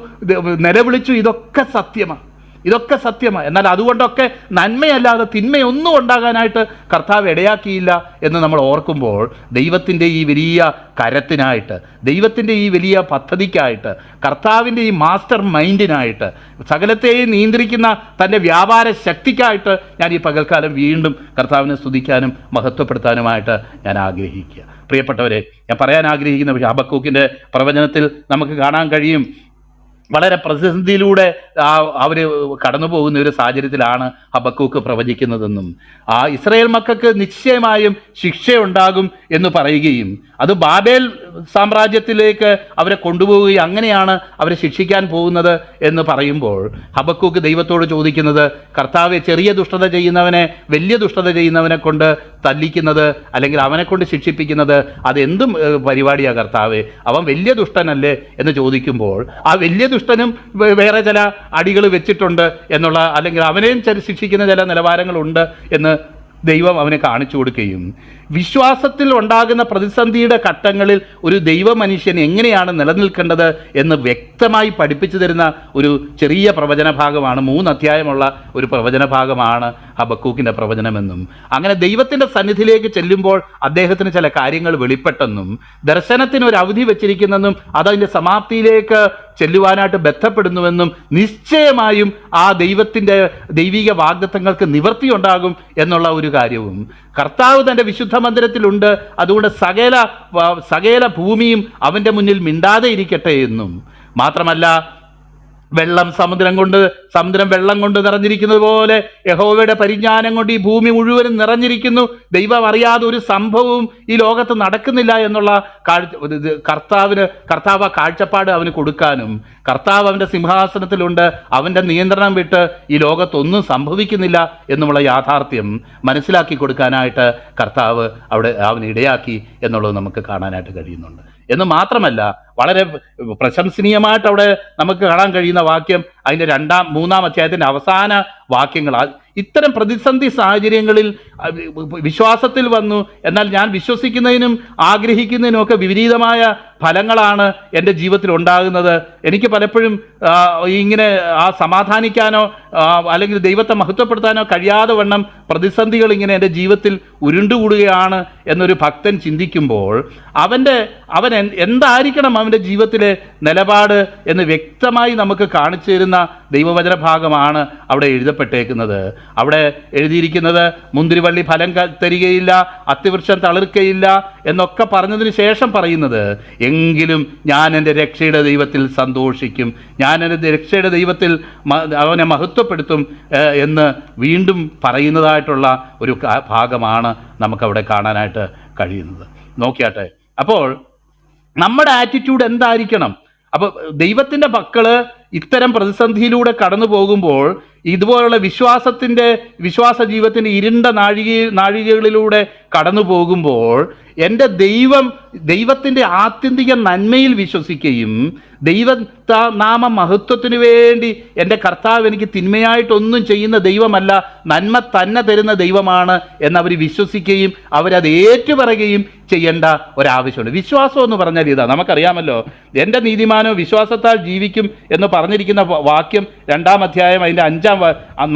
നിലവിളിച്ചു. ഇതൊക്കെ സത്യമാണ്, ഇതൊക്കെ സത്യമാണ്. എന്നാൽ അതുകൊണ്ടൊക്കെ നന്മയല്ലാതെ തിന്മയൊന്നും ഉണ്ടാകാനായിട്ട് കർത്താവ് ഇടയാക്കിയില്ല എന്ന് നമ്മൾ ഓർക്കുമ്പോൾ, ദൈവത്തിൻ്റെ ഈ വലിയ കരത്തിനായിട്ട്, ദൈവത്തിൻ്റെ ഈ വലിയ പദ്ധതിക്കായിട്ട്, കർത്താവിൻ്റെ ഈ മാസ്റ്റർ മൈൻഡിനായിട്ട്, സകലത്തെയും നിയന്ത്രിക്കുന്ന തൻ്റെ വ്യാപാര ശക്തിക്കായിട്ട് ഞാൻ ഈ പകൽക്കാലം വീണ്ടും കർത്താവിനെ സ്തുതിക്കാനും മഹത്വപ്പെടുത്താനുമായിട്ട് ഞാൻ ആഗ്രഹിക്കുക. പ്രിയപ്പെട്ടവരെ, ഞാൻ പറയാൻ ആഗ്രഹിക്കുന്ന പക്ഷേ ഹബക്കൂക്കിൻ്റെ പ്രവചനത്തിൽ നമുക്ക് കാണാൻ കഴിയും, വളരെ പ്രതിസന്ധിയിലൂടെ അവർ കടന്നു പോകുന്ന ഒരു സാഹചര്യത്തിലാണ് ഹബക്കൂക്ക് പ്രവചിക്കുന്നതെന്നും ഇസ്രായേൽ മക്കൾക്ക് നിശ്ചയമായും ശിക്ഷയുണ്ടാകും എന്ന് പറയുകയും അത് ബാബേൽ സാമ്രാജ്യത്തിലേക്ക് അവരെ കൊണ്ടുപോവുകയും അങ്ങനെയാണ് അവരെ ശിക്ഷിക്കാൻ പോകുന്നത് എന്ന് പറയുമ്പോൾ ഹബക്കൂക്ക് ദൈവത്തോട് ചോദിക്കുന്നത്, കർത്താവെ, ചെറിയ ദുഷ്ടത ചെയ്യുന്നവനെ വലിയ ദുഷ്ടത ചെയ്യുന്നവനെ കൊണ്ട് തല്ലിക്കുന്നത് അല്ലെങ്കിൽ അവനെ കൊണ്ട് ശിക്ഷിപ്പിക്കുന്നത് അതെന്തും പരിപാടിയാണ് കർത്താവെ, അവൻ വലിയ ദുഷ്ടനല്ലേ എന്ന് ചോദിക്കുമ്പോൾ ആ വലിയ ദുഷ്ടനും വേറെ ചില അടികൾ വെച്ചിട്ടുണ്ട് എന്നുള്ള, അല്ലെങ്കിൽ അവനെയും ശിക്ഷിക്കുന്ന ചില നിലവാരങ്ങളുണ്ട് എന്ന് ദൈവം അവനെ കാണിച്ചു കൊടുക്കുകയും വിശ്വാസത്തിൽ ഉണ്ടാകുന്ന പ്രതിസന്ധിയുടെ ഘട്ടങ്ങളിൽ ഒരു ദൈവ മനുഷ്യൻ എങ്ങനെയാണ് നിലനിൽക്കേണ്ടത് എന്ന് വ്യക്തമായി പഠിപ്പിച്ചു തരുന്ന ഒരു ചെറിയ പ്രവചന ഭാഗമാണ്, 3 അധ്യായമുള്ള ഒരു പ്രവചന ഭാഗമാണ് ഹബക്കൂക്കിൻ്റെ പ്രവചനമെന്നും, അങ്ങനെ ദൈവത്തിൻ്റെ സന്നിധിയിലേക്ക് ചെല്ലുമ്പോൾ അദ്ദേഹത്തിന് ചില കാര്യങ്ങൾ വെളിപ്പെട്ടെന്നും, ദർശനത്തിന് ഒരു അവധി വെച്ചിരിക്കുന്നെന്നും അതതിൻ്റെ സമാപ്തിയിലേക്ക് ചെല്ലുവാനായിട്ട് ബന്ധപ്പെടുന്നുവെന്നും, നിശ്ചയമായും ആ ദൈവത്തിൻ്റെ ദൈവിക വാഗ്ദത്തങ്ങൾക്ക് നിവൃത്തിയുണ്ടാകും എന്നുള്ള ഒരു കാര്യവും, കർത്താവ് തൻ്റെ വിശുദ്ധ മന്ദിരത്തിലുണ്ട്, അതുകൊണ്ട് സകല ഭൂമിയും അവൻ്റെ മുന്നിൽ മിണ്ടാതെ ഇരിക്കട്ടെ എന്നും, മാത്രമല്ല സമുദ്രം വെള്ളം കൊണ്ട് നിറഞ്ഞിരിക്കുന്നത് പോലെ യഹോവയുടെ പരിജ്ഞാനം കൊണ്ട് ഈ ഭൂമി മുഴുവനും നിറഞ്ഞിരിക്കുന്നു, ദൈവം അറിയാതെ ഒരു സംഭവവും ഈ ലോകത്ത് നടക്കുന്നില്ല എന്നുള്ള കർത്താവ് കാഴ്ചപ്പാട് അവന് കൊടുക്കാനും, കർത്താവ് അവൻ്റെ സിംഹാസനത്തിലുണ്ട്, അവൻ്റെ നിയന്ത്രണം വിട്ട് ഈ ലോകത്തൊന്നും സംഭവിക്കുന്നില്ല എന്നുമുള്ള യാഥാർത്ഥ്യം മനസ്സിലാക്കി കൊടുക്കാനായിട്ട് കർത്താവ് അവന് ഇടയാക്കി എന്നുള്ളത് നമുക്ക് കാണാനായിട്ട് കഴിയുന്നുണ്ട്. എന്ന് മാത്രമല്ല, വളരെ പ്രശംസനീയമായിട്ട് അവിടെ നമുക്ക് കാണാൻ കഴിയുന്ന വാക്യം അതിൻ്റെ 3-ാം അധ്യായത്തിൻ്റെ അവസാന വാക്യങ്ങൾ. ഇത്തരം പ്രതിസന്ധി സാഹചര്യങ്ങളിൽ വിശ്വാസത്തിൽ വന്നു, എന്നാൽ ഞാൻ വിശ്വസിക്കുന്നതിനും ആഗ്രഹിക്കുന്നതിനും ഒക്കെ വിപരീതമായ ഫലങ്ങളാണ് എൻ്റെ ജീവിതത്തിൽ ഉണ്ടാകുന്നത്. എനിക്ക് പലപ്പോഴും ഇങ്ങനെ സമാധാനിക്കാനോ അല്ലെങ്കിൽ ദൈവത്തെ മഹത്വപ്പെടുത്താനോ കഴിയാതെ വണ്ണം പ്രതിസന്ധികൾ ഇങ്ങനെ എൻ്റെ ജീവിതത്തിൽ ഉരുണ്ടുകൂടുകയാണ് എന്നൊരു ഭക്തൻ ചിന്തിക്കുമ്പോൾ അവൻ എന്തായിരിക്കണം അവൻ്റെ ജീവിതത്തിലെ നിലപാട് എന്ന് വ്യക്തമായി നമുക്ക് കാണിച്ചു തരുന്ന ദൈവവചന ഭാഗമാണ് അവിടെ എഴുതപ്പെട്ടേക്കുന്നത്. അവിടെ എഴുതിയിരിക്കുന്നത്, മുന്തിരിവള്ളി ഫലം തരികയില്ല, അത്തിവൃക്ഷം തളിർക്കയില്ല എന്നൊക്കെ പറഞ്ഞതിന് ശേഷം പറയുന്നത്, എങ്കിലും ഞാൻ എൻ്റെ രക്ഷയുടെ ദൈവത്തിൽ സന്തോഷിക്കും, ഞാൻ എൻ്റെ രക്ഷയുടെ ദൈവത്തിൽ അവനെ മഹത്വപ്പെടുത്തും എന്ന് വീണ്ടും പറയുന്നതായിട്ടുള്ള ഒരു ഭാഗമാണ് നമുക്കവിടെ കാണാനായിട്ട് കഴിയുന്നത്. നോക്കിയാട്ടെ, അപ്പോൾ നമ്മുടെ ആറ്റിറ്റ്യൂഡ് എന്തായിരിക്കണം? അപ്പോൾ ദൈവത്തിൻ്റെ മക്കള് ഇത്തരം പ്രതിസന്ധിയിലൂടെ കടന്നു പോകുമ്പോൾ, ഇതുപോലുള്ള വിശ്വാസ ജീവിതത്തിൻ്റെ ഇരുണ്ട നാഴികകളിലൂടെ കടന്നു പോകുമ്പോൾ എൻ്റെ ദൈവത്തിൻ്റെ ആത്യന്തിക നന്മയിൽ വിശ്വസിക്കുകയും നാമ മഹത്വത്തിനു വേണ്ടി എൻ്റെ കർത്താവ് എനിക്ക് തിന്മയായിട്ടൊന്നും ചെയ്യുന്ന ദൈവമല്ല, നന്മ തന്നെ തരുന്ന ദൈവമാണ് എന്നവർ വിശ്വസിക്കുകയും അവരത് ഏറ്റുപറയുകയും ചെയ്യേണ്ട ഒരാവശ്യമുണ്ട്. വിശ്വാസം എന്ന് പറഞ്ഞാൽ ഇതാ, നമുക്കറിയാമല്ലോ, എൻ്റെ നീതിമാനോ വിശ്വാസത്താൽ ജീവിക്കും എന്ന് പറഞ്ഞിരിക്കുന്ന വാക്യം 2-ാം അധ്യായം അതിൻ്റെ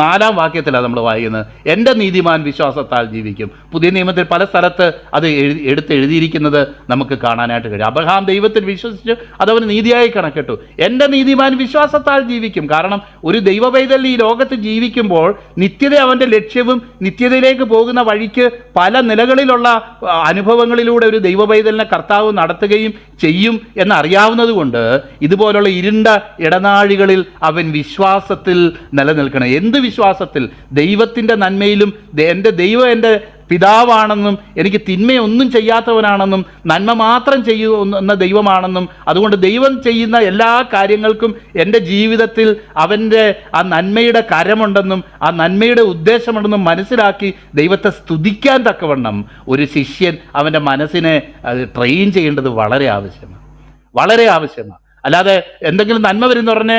4-ാം വാക്യത്തിലാണ് നമ്മൾ വായിക്കുന്നത്. എൻ്റെ നീതിമാൻ വിശ്വാസത്താൽ ജീവിക്കും. പുതിയ നിയമത്തിൽ പല സ്ഥലത്ത് അത് എഴുതിയിരിക്കുന്നത് നമുക്ക് കാണാനായിട്ട് കഴിയും. അബ്രഹാം ദൈവത്തിൽ വിശ്വസിച്ച് അതവന് നീതിയായി കണക്കിട്ടു. എൻ്റെ നീതിമാൻ വിശ്വാസത്താൽ ജീവിക്കും. കാരണം ഒരു ദൈവപൈതൽ ഈ ലോകത്ത് ജീവിക്കുമ്പോൾ നിത്യത അവൻ്റെ ലക്ഷ്യവും നിത്യതയിലേക്ക് പോകുന്ന വഴിക്ക് പല നിലകളിലുള്ള അനുഭവങ്ങളിലൂടെ ഒരു ദൈവപൈതലിനെ കർത്താവ് നടത്തുകയും ചെയ്യും എന്നറിയാവുന്നത് കൊണ്ട് ഇതുപോലുള്ള ഇരുണ്ട ഇടനാഴികളിൽ അവൻ വിശ്വാസത്തിൽ നിലനിൽക്കണം. എന്ത് വിശ്വാസത്തിൽ? ദൈവത്തിൻ്റെ നന്മയിലും എൻ്റെ ദൈവം എൻ്റെ പിതാവാണെന്നും എനിക്ക് തിന്മയൊന്നും ചെയ്യാത്തവനാണെന്നും നന്മ മാത്രം ചെയ്യുന്ന ദൈവമാണെന്നും അതുകൊണ്ട് ദൈവം ചെയ്യുന്ന എല്ലാ കാര്യങ്ങൾക്കും എൻ്റെ ജീവിതത്തിൽ അവൻ്റെ ആ നന്മയുടെ കരമുണ്ടെന്നും ആ നന്മയുടെ ഉദ്ദേശമുണ്ടെന്നും മനസ്സിലാക്കി ദൈവത്തെ സ്തുതിക്കാൻ തക്കവണ്ണം ഒരു ശിഷ്യൻ അവൻ്റെ മനസ്സിനെ ട്രെയിൻ ചെയ്യേണ്ടത് വളരെ ആവശ്യമാണ്, വളരെ ആവശ്യമാണ്. അല്ലാതെ എന്തെങ്കിലും നന്മ വരുന്ന ഉടനെ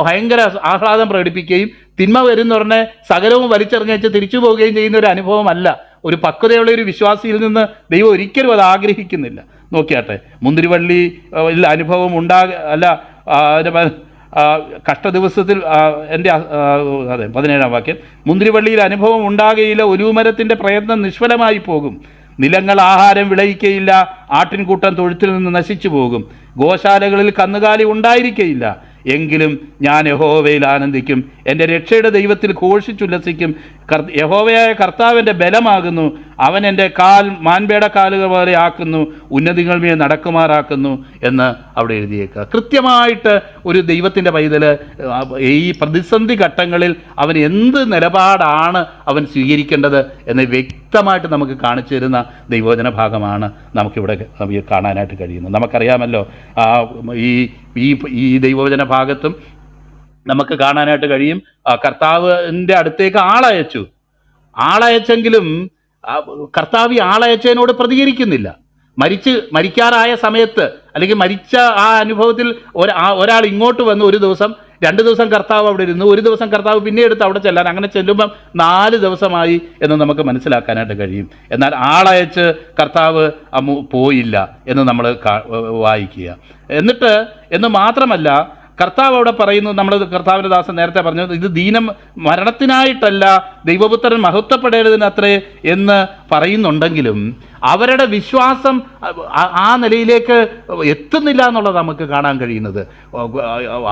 ഭയങ്കര ആഹ്ലാദം പ്രകടിപ്പിക്കുകയും തിന്മ വരുന്ന ഉടനെ സകലവും വലിച്ചെറിഞ്ഞേച്ച് തിരിച്ചു പോവുകയും ചെയ്യുന്ന ഒരു അനുഭവമല്ല ഒരു പക്വതയുള്ള ഒരു വിശ്വാസിയിൽ നിന്ന് ദൈവം ഒരിക്കലും അത് ആഗ്രഹിക്കുന്നില്ല. നോക്കിയാട്ടെ, മുന്തിരിവള്ളി അനുഭവം അല്ല കഷ്ടദിവസത്തിൽ എൻ്റെ അതെ 17-ാം വാക്യം, മുന്തിരിവള്ളിയിൽ അനുഭവം ഉണ്ടാകുകയില്ല, ഒലിവുമരത്തിൻ്റെ പ്രയത്നം നിഷ്ഫലമായി പോകും, നിലങ്ങൾ ആഹാരം വിളയിക്കയില്ല, ആട്ടിൻകൂട്ടം തൊഴുത്തിൽ നിന്ന് നശിച്ചു പോകും, ഗോശാലകളിൽ കന്നുകാലി ഉണ്ടായിരിക്കയില്ല. എങ്കിലും ഞാൻ യഹോവയിൽ ആനന്ദിക്കും, എൻ്റെ രക്ഷയുടെ ദൈവത്തിൽ ഘോഷിച്ചുല്ലസിക്കും. യഹോവയായ കർത്താവിൻ്റെ ബലമാകുന്നു, അവൻ എൻ്റെ കാൽ മാൻപേട കാലുകൾ പോലെ ആക്കുന്നു, ഉന്നതികൾ മേൽ നടക്കുമാറാക്കുന്നു എന്ന് അവിടെ എഴുതിയേക്കുക. കൃത്യമായിട്ട് ഒരു ദൈവത്തിൻ്റെ പൈതൽ ഈ പ്രതിസന്ധി ഘട്ടങ്ങളിൽ അവൻ എന്ത് നിലപാടാണ് അവൻ സ്വീകരിക്കേണ്ടത് എന്ന് വ്യക്തമായിട്ട് നമുക്ക് കാണിച്ചു തരുന്ന ദൈവവചന ഭാഗമാണ് നമുക്കിവിടെ കാണാനായിട്ട് കഴിയുന്നത്. നമുക്കറിയാമല്ലോ, ഈ ദൈവവചന ഭാഗത്തും നമുക്ക് കാണാനായിട്ട് കഴിയും, കർത്താവിൻ്റെ അടുത്തേക്ക് ആളയച്ചെങ്കിലും കർത്താവ് ആളയച്ചതിനോട് പ്രതികരിക്കുന്നില്ല. മരിക്കാറായ സമയത്ത് അല്ലെങ്കിൽ മരിച്ച ആ അനുഭവത്തിൽ ഒരാൾ ഇങ്ങോട്ട് വന്ന് ഒരു ദിവസം 2 ദിവസം കർത്താവ് അവിടെ ഇരുന്നു, ഒരു ദിവസം കർത്താവ് പിന്നെ എടുത്ത് അവിടെ ചെല്ലാൻ, അങ്ങനെ ചെല്ലുമ്പം 4 ദിവസമായി എന്ന് നമുക്ക് മനസ്സിലാക്കാനായിട്ട് കഴിയും. എന്നാൽ ആളയച്ച് കർത്താവ് പോയില്ല എന്ന് നമ്മൾ വായിക്കുക. എന്ന് മാത്രമല്ല, കർത്താവ് അവിടെ പറയുന്നു, നമ്മൾ കർത്താവിൻ്റെ ദാസൻ നേരത്തെ പറഞ്ഞു, ഇത് മരണത്തിനായിട്ടല്ല, ദൈവപുത്രൻ മഹത്വപ്പെടരുതിനത്രേ എന്ന് പറയുന്നുണ്ടെങ്കിലും അവരുടെ വിശ്വാസം ആ നിലയിലേക്ക് എത്തുന്നില്ല എന്നുള്ളത് നമുക്ക് കാണാൻ കഴിയുന്നത്.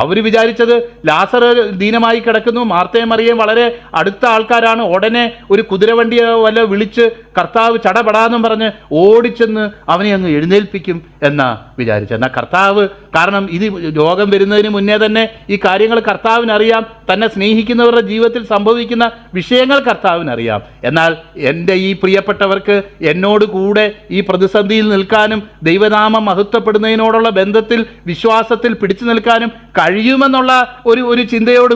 അവർ വിചാരിച്ചത് ലാസർ ദീനമായി കിടക്കുന്നു, മാർത്തയും മറിയയും വളരെ അടുത്ത ആൾക്കാരാണ്, ഉടനെ ഒരു കുതിരവണ്ടിയെ വല്ല വിളിച്ച് കർത്താവ് ചടപടാന്നും പറഞ്ഞ് ഓടിച്ചെന്ന് അവനെ അങ്ങ് എഴുന്നേൽപ്പിക്കും എന്നാ വിചാരിച്ചത്. എന്നാൽ കർത്താവ്, കാരണം ഇത് രോഗം വരുന്നതിന് മുന്നേ തന്നെ ഈ കാര്യങ്ങൾ കർത്താവിനറിയാം, തന്നെ സ്നേഹിക്കുന്നവരുടെ ജീവിതത്തിൽ സംഭവിക്കുന്ന വിഷയങ്ങൾ കർത്താവിനറിയാം. എന്നാൽ എൻ്റെ ഈ പ്രിയപ്പെട്ടവർക്ക് എന്നോട് കൂടെ ഈ പ്രതിസന്ധിയിൽ നിൽക്കാനും ദൈവനാമം മഹത്വപ്പെടുന്നതിനോടുള്ള ബന്ധത്തിൽ വിശ്വാസത്തിൽ പിടിച്ചു നിൽക്കാനും കഴിയുമെന്നുള്ള ഒരു ചിന്തയോട്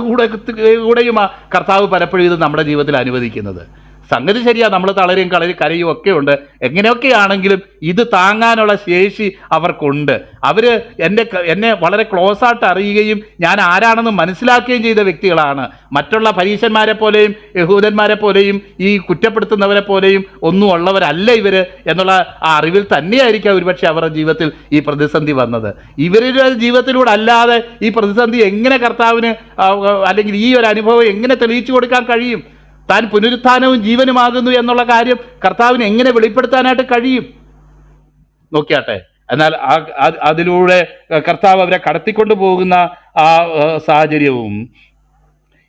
കൂടെയുമാണ് കർത്താവ് പലപ്പോഴും ഇത് നമ്മുടെ ജീവിതത്തിൽ അനുവദിക്കുന്നത്. സംഗതി ശരിയാ, നമ്മൾ തളരും കരയും ഒക്കെ ഉണ്ട്. എങ്ങനെയൊക്കെയാണെങ്കിലും ഇത് താങ്ങാനുള്ള ശേഷി അവർക്കുണ്ട്. അവർ എന്നെ വളരെ ക്ലോസ് ആയിട്ട് അറിയുകയും ഞാൻ ആരാണെന്ന് മനസ്സിലാക്കുകയും ചെയ്ത വ്യക്തികളാണ്. മറ്റുള്ള പരീശന്മാരെ പോലെയും യഹൂദന്മാരെ പോലെയും ഈ കുറ്റപ്പെടുത്തുന്നവരെ പോലെയും ഒന്നും ഉള്ളവരല്ല ഇവർ എന്നുള്ള ആ അറിവിൽ തന്നെയായിരിക്കാം ഒരുപക്ഷെ അവരുടെ ജീവിതത്തിൽ ഈ പ്രതിസന്ധി വന്നത്. ഇവരുടെ ജീവിതത്തിലൂടെ അല്ലാതെ ഈ പ്രതിസന്ധി എങ്ങനെ കർത്താവിന് അല്ലെങ്കിൽ ഈ ഒരു അനുഭവം എങ്ങനെ തെളിയിച്ചു കൊടുക്കാൻ കഴിയും? താൻ പുനരുത്ഥാനവും ജീവനുമാകുന്നു എന്നുള്ള കാര്യം കർത്താവിന് എങ്ങനെ വെളിപ്പെടുത്താനായിട്ട് കഴിയും? നോക്കിയാട്ടെ. എന്നാൽ അതിലൂടെ കർത്താവ് അവരെ കടത്തിക്കൊണ്ടു പോകുന്ന ആ സാഹചര്യവും,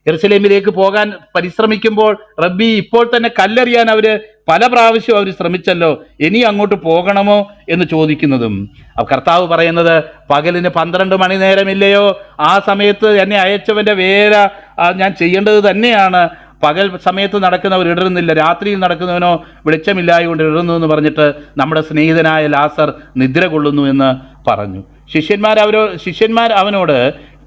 യെരുശലേമിലേക്ക് പോകാൻ പരിശ്രമിക്കുമ്പോൾ റബ്ബി ഇപ്പോൾ തന്നെ കല്ലെറിയാൻ അവർ പല പ്രാവശ്യം അവർ ശ്രമിച്ചല്ലോ, ഇനി അങ്ങോട്ട് പോകണമോ എന്ന് ചോദിക്കുന്നതും കർത്താവ് പറയുന്നത്, പകലിന് 12 മണി നേരമില്ലയോ? ആ സമയത്ത് എന്നെ അയച്ചവൻ്റെ വേല ഞാൻ ചെയ്യേണ്ടത് തന്നെയാണ്. പകൽ സമയത്ത് നടക്കുന്നവർ ഇടറുന്നില്ല, രാത്രിയിൽ നടക്കുന്നവനോ വെളിച്ചമില്ലായതുകൊണ്ട് ഇടറുന്നു എന്ന് പറഞ്ഞിട്ട് നമ്മുടെ സ്നേഹിതനായ ലാസർ നിദ്ര കൊള്ളുന്നു എന്ന് പറഞ്ഞു. ശിഷ്യന്മാർ അവനോട്,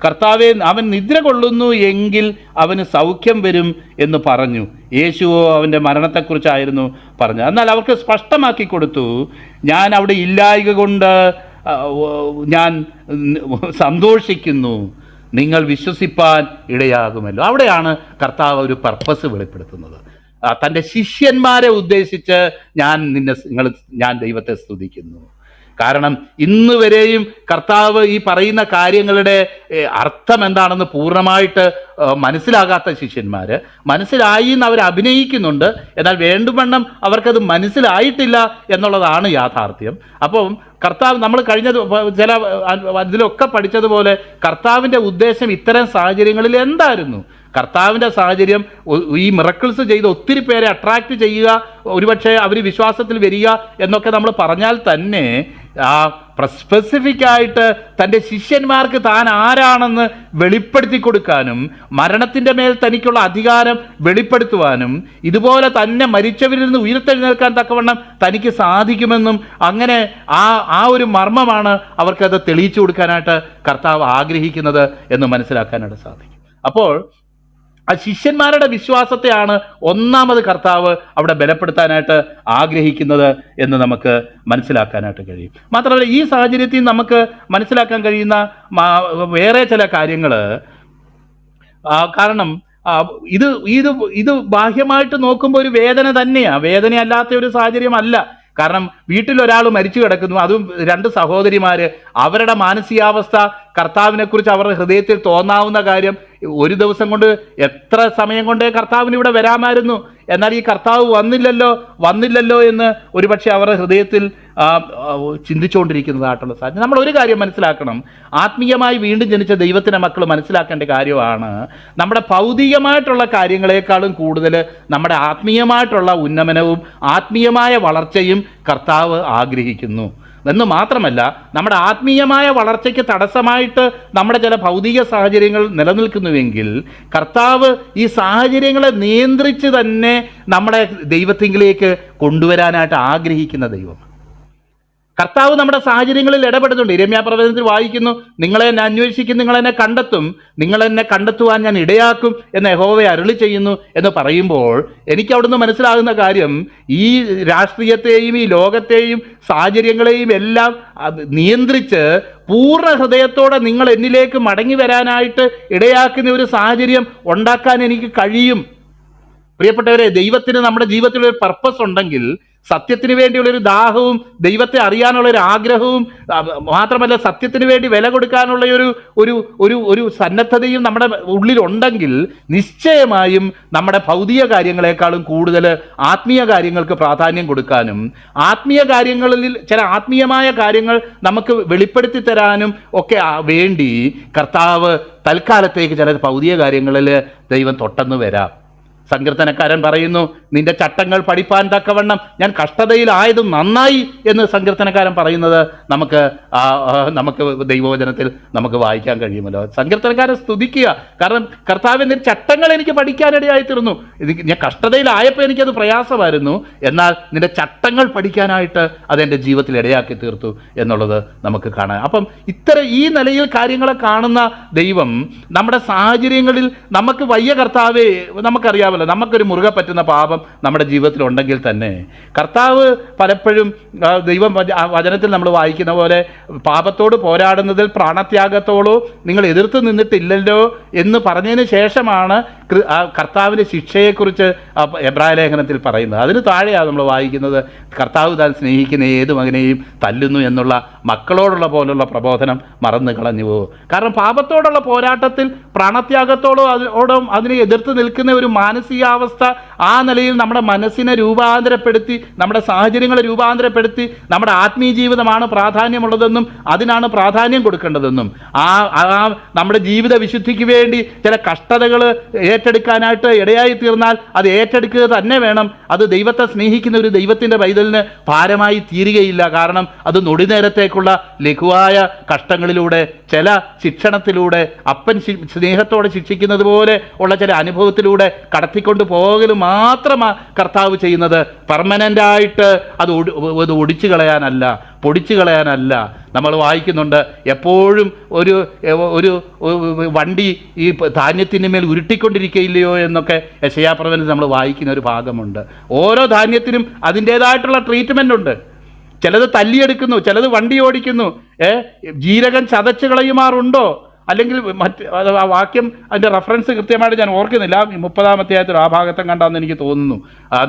കർത്താവേ, അവൻ നിദ്ര കൊള്ളുന്നു എങ്കിൽ അവന് സൗഖ്യം വരും എന്ന് പറഞ്ഞു. യേശുവോ അവൻ്റെ മരണത്തെക്കുറിച്ചായിരുന്നു പറഞ്ഞത്. എന്നാൽ അവർക്ക് സ്പഷ്ടമാക്കി കൊടുത്തു, ഞാൻ അവിടെ ഇല്ലായ്ക കൊണ്ട് ഞാൻ സന്തോഷിക്കുന്നു, നിങ്ങൾ വിശ്വസിപ്പാൻ ഇടയാകുമല്ലോ. അവിടെയാണ് കർത്താവ് ഒരു പർപ്പസ് വെളിപ്പെടുത്തുന്നത്. തൻ്റെ ശിഷ്യന്മാരെ ഉദ്ദേശിച്ച് ഞാൻ ദൈവത്തെ സ്തുതിക്കുന്നു. കാരണം ഇന്ന് വരെയും കർത്താവ് ഈ പറയുന്ന കാര്യങ്ങളുടെ അർത്ഥം എന്താണെന്ന് പൂർണ്ണമായിട്ട് മനസ്സിലാകാത്ത ശിഷ്യന്മാർ, മനസ്സിലായി എന്ന് അവർ അഭിനയിക്കുന്നുണ്ട്, എന്നാൽ വേണ്ടുവണ്ണം അവർക്കത് മനസ്സിലായിട്ടില്ല എന്നുള്ളതാണ് യാഥാർത്ഥ്യം. അപ്പം കർത്താവ്, നമ്മൾ കഴിഞ്ഞ ചില ഇതിലൊക്കെ പഠിച്ചതുപോലെ, കർത്താവിൻ്റെ ഉദ്ദേശം ഇത്തരം സാഹചര്യങ്ങളിൽ എന്തായിരുന്നു? കർത്താവിൻ്റെ സാഹചര്യം ഈ മിറക്കിൾസ് ചെയ്ത് ഒത്തിരി പേരെ അട്രാക്റ്റ് ചെയ്യുക, ഒരുപക്ഷെ അവർ വിശ്വാസത്തിൽ വരിക എന്നൊക്കെ നമ്മൾ പറഞ്ഞാൽ തന്നെ സ്പെസിഫിക് ആയിട്ട് തൻ്റെ ശിഷ്യന്മാർക്ക് താൻ ആരാണെന്ന് വെളിപ്പെടുത്തി കൊടുക്കാനും മരണത്തിൻ്റെ മേൽ തനിക്കുള്ള അധികാരം വെളിപ്പെടുത്തുവാനും ഇതുപോലെ തന്നെ മരിച്ചവരിൽ നിന്ന് ഉയർത്തെഴുന്നേൽക്കാൻ തക്കവണ്ണം തനിക്ക് സാധിക്കുമെന്നും അങ്ങനെ ആ ഒരു മർമ്മമാണ് അവർക്കത് തെളിയിച്ചു കൊടുക്കാനായിട്ട് കർത്താവ് ആഗ്രഹിക്കുന്നത് എന്ന് മനസ്സിലാക്കാനായിട്ട് സാധിക്കും. അപ്പോൾ ആ ശിഷ്യന്മാരുടെ വിശ്വാസത്തെയാണ് ഒന്നാമത് കർത്താവ് അവിടെ ബലപ്പെടുത്താനായിട്ട് ആഗ്രഹിക്കുന്നത് എന്ന് നമുക്ക് മനസ്സിലാക്കാനായിട്ട് കഴിയും. മാത്രമല്ല ഈ സാഹചര്യത്തിൽ നമുക്ക് മനസ്സിലാക്കാൻ കഴിയുന്ന വേറെ ചില കാര്യങ്ങൾ, കാരണം ഇത് ബാഹ്യമായിട്ട് നോക്കുമ്പോൾ ഒരു വേദന തന്നെയാണ്, വേദനയല്ലാത്ത ഒരു സാഹചര്യമല്ല. കാരണം വീട്ടിലൊരാൾ മരിച്ചു കിടക്കുന്നു, അതും 2 സഹോദരിമാർ, അവരുടെ മാനസികാവസ്ഥ, കർത്താവിനെ കുറിച്ച് അവരുടെ ഹൃദയത്തിൽ തോന്നാവുന്ന കാര്യം, ഒരു ദിവസം കൊണ്ട് എത്ര സമയം കൊണ്ടേ കർത്താവിന് ഇവിടെ വരാമായിരുന്നു, എന്നാൽ ഈ കർത്താവ് വന്നില്ലല്ലോ എന്ന് ഒരുപക്ഷെ അവരുടെ ഹൃദയത്തിൽ ചിന്തിച്ചുകൊണ്ടിരിക്കുന്നതായിട്ടുള്ള സാഹചര്യം. നമ്മൾ ഒരു കാര്യം മനസ്സിലാക്കണം, ആത്മീയമായി വീണ്ടും ജനിച്ച ദൈവത്തിൻ്റെ മക്കൾ മനസ്സിലാക്കേണ്ട കാര്യമാണ്, നമ്മുടെ ഭൗതികമായിട്ടുള്ള കാര്യങ്ങളെക്കാളും കൂടുതൽ നമ്മുടെ ആത്മീയമായിട്ടുള്ള ഉന്നമനവും ആത്മീയമായ വളർച്ചയും കർത്താവ് ആഗ്രഹിക്കുന്നു എന്ന് മാത്രമല്ല, നമ്മുടെ ആത്മീയമായ വളർച്ചയ്ക്ക് തടസ്സമായിട്ട് നമ്മുടെ ചില ഭൗതിക സാഹചര്യങ്ങൾ നിലനിൽക്കുന്നുവെങ്കിൽ കർത്താവ് ഈ സാഹചര്യങ്ങളെ നിയന്ത്രിച്ച് തന്നെ നമ്മുടെ ദൈവത്തിങ്കിലേക്ക് കൊണ്ടുവരാനായിട്ട് ആഗ്രഹിക്കുന്ന ദൈവം. കർത്താവ് നമ്മുടെ സാഹചര്യങ്ങളിൽ ഇടപെടുന്നുണ്ട്. യിരെമ്യാ പ്രവചനത്തിൽ വായിക്കുന്നു, നിങ്ങളെ എന്നെ അന്വേഷിക്കും, നിങ്ങളെന്നെ കണ്ടെത്തും, നിങ്ങളെന്നെ കണ്ടെത്തുവാൻ ഞാൻ ഇടയാക്കും എന്ന് യഹോവ അരുളി ചെയ്യുന്നു എന്ന് പറയുമ്പോൾ എനിക്ക് അവിടുന്ന് മനസ്സിലാകുന്ന കാര്യം, ഈ രാഷ്ട്രീയത്തെയും ഈ ലോകത്തെയും സാഹചര്യങ്ങളെയും എല്ലാം നിയന്ത്രിച്ച് പൂർണ്ണ ഹൃദയത്തോടെ നിങ്ങൾ എന്നിലേക്ക് മടങ്ങി വരാനായിട്ട് ഇടയാക്കുന്ന ഒരു സാഹചര്യം ഉണ്ടാക്കാൻ എനിക്ക് കഴിയും. പ്രിയപ്പെട്ടവരെ, ദൈവത്തിന് നമ്മുടെ ജീവിതത്തിൽ ഒരു പർപ്പസ് ഉണ്ടെങ്കിൽ, സത്യത്തിന് വേണ്ടിയുള്ളൊരു ദാഹവും ദൈവത്തെ അറിയാനുള്ളൊരു ആഗ്രഹവും മാത്രമല്ല സത്യത്തിന് വേണ്ടി വില കൊടുക്കാനുള്ള ഒരു സന്നദ്ധതയും നമ്മുടെ ഉള്ളിലുണ്ടെങ്കിൽ നിശ്ചയമായും നമ്മുടെ ഭൗതിക കാര്യങ്ങളെക്കാളും കൂടുതൽ ആത്മീയ കാര്യങ്ങൾക്ക് പ്രാധാന്യം കൊടുക്കാനും ആത്മീയ കാര്യങ്ങളിൽ ചില ആത്മീയമായ കാര്യങ്ങൾ നമുക്ക് വെളിപ്പെടുത്തി തരാനും ഒക്കെ വേണ്ടി കർത്താവ് തൽക്കാലത്തേക്ക് ചില ഭൗതിക കാര്യങ്ങളിൽ ദൈവം തൊട്ടെന്ന് വരാം. സങ്കീർത്തനക്കാരൻ പറയുന്നു, നിന്റെ ചട്ടങ്ങൾ പഠിപ്പാൻ തക്കവണ്ണം ഞാൻ കഷ്ടതയിലായതും നന്നായി എന്ന് സങ്കീർത്തനക്കാരൻ പറയുന്നത് നമുക്ക് ദൈവവചനത്തിൽ നമുക്ക് വായിക്കാൻ കഴിയുമല്ലോ. സങ്കീർത്തനക്കാരൻ സ്തുതിക്കുക, കാരണം കർത്താവിൻ്റെ ചട്ടങ്ങൾ എനിക്ക് പഠിക്കാനിടയായി തീർന്നു. ഞാൻ കഷ്ടതയിലായപ്പോൾ എനിക്കത് പ്രയാസമായിരുന്നു, എന്നാൽ നിന്റെ ചട്ടങ്ങൾ പഠിക്കാനായിട്ട് അതെൻ്റെ ജീവിതത്തിൽ ഇടയാക്കി തീർത്തു എന്നുള്ളത് നമുക്ക് കാണാം. അപ്പം ഈ നിലയിൽ കാര്യങ്ങളെ കാണുന്ന ദൈവം നമ്മുടെ സാഹചര്യങ്ങളിൽ നമുക്ക് വയ്യ കർത്താവേ, നമുക്കറിയാമല്ലോ നമുക്കൊരു മുറുകെ പറ്റുന്ന പാപം നമ്മുടെ ജീവിതത്തിൽ ഉണ്ടെങ്കിൽ തന്നെ കർത്താവ് പലപ്പോഴും ദൈവം വചനത്തിൽ നമ്മൾ വായിക്കുന്ന പോലെ പാപത്തോട് പോരാടുന്നതിൽ പ്രാണത്യാഗത്തോളോ നിങ്ങൾ എതിർത്ത് നിന്നിട്ടില്ലല്ലോ എന്ന് പറഞ്ഞതിന് ശേഷമാണ് കർത്താവിൻ്റെ ശിക്ഷയെക്കുറിച്ച് എബ്രായ ലേഖനത്തിൽ പറയുന്നത്. അതിന് താഴെയാണ് നമ്മൾ വായിക്കുന്നത്, കർത്താവ് താൻ സ്നേഹിക്കുന്ന ഏത് മകനെയും തല്ലുന്നു എന്നുള്ള മക്കളോടുള്ള പോലുള്ള പ്രബോധനം മറന്നു കളഞ്ഞു പോകും. കാരണം പാപത്തോടുള്ള പോരാട്ടത്തിൽ പ്രാണത്യാഗത്തോടും അതിനെ എതിർത്ത് നിൽക്കുന്ന ഒരു മാനസികാവസ്ഥ ആ നിലയിൽ നമ്മുടെ മനസ്സിനെ രൂപാന്തരപ്പെടുത്തി, നമ്മുടെ സാഹചര്യങ്ങളെ രൂപാന്തരപ്പെടുത്തി, നമ്മുടെ ആത്മീയ ജീവിതമാണ് പ്രാധാന്യമുള്ളതെന്നും അതിനാണ് പ്രാധാന്യം കൊടുക്കേണ്ടതെന്നും നമ്മുടെ ജീവിത വിശുദ്ധിക്ക് വേണ്ടി ചില കഷ്ടതകൾ ഏറ്റെടുക്കാനായിട്ട് ഇടയായി തീർന്നാൽ അത് ഏറ്റെടുക്കുക തന്നെ വേണം. അത് ദൈവത്തെ സ്നേഹിക്കുന്ന ഒരു ദൈവത്തിൻ്റെ പൈതലിന് ഭാരമായി തീരുകയില്ല. കാരണം അത് നൊടിനേരത്തേക്കുള്ള ലഘുവായ കഷ്ടങ്ങളിലൂടെ, ചില ശിക്ഷണത്തിലൂടെ, അപ്പൻ സ്നേഹത്തോടെ ശിക്ഷിക്കുന്നത് പോലെ ഉള്ള ചില അനുഭവത്തിലൂടെ കടത്തിക്കൊണ്ട് പോകലും മാത്രമാണ് കർത്താവ് ചെയ്യുന്നത്. പെർമനൻ്റായിട്ട് അത് ഒടിച്ചു കളയാനല്ല, പൊടിച്ചു കളയാനല്ല. നമ്മൾ വായിക്കുന്നുണ്ട്, എപ്പോഴും ഒരു വണ്ടി ഈ ധാന്യത്തിൻ്റെ മേൽ ഉരുട്ടിക്കൊണ്ടിരിക്കുകയില്ലയോ എന്നൊക്കെ യെശയ്യാപ്രവചനത്തിൽ നമ്മൾ വായിക്കുന്ന ഒരു ഭാഗമുണ്ട്. ഓരോ ധാന്യത്തിനും അതിൻ്റേതായിട്ടുള്ള ട്രീറ്റ്മെൻ്റ് ഉണ്ട്. ചിലത് തല്ലിയെടുക്കുന്നു, ചിലത് വണ്ടി ഓടിക്കുന്നു. ജീരകം ചതച്ച് കളയുമാറുണ്ടോ? അല്ലെങ്കിൽ ആ വാക്യം അതിൻ്റെ റെഫറൻസ് കൃത്യമായിട്ട് ഞാൻ ഓർക്കുന്നില്ല, 30-ാം അധ്യായത്തിൽ ആ ഭാഗത്തും കണ്ടാന്ന് എനിക്ക് തോന്നുന്നു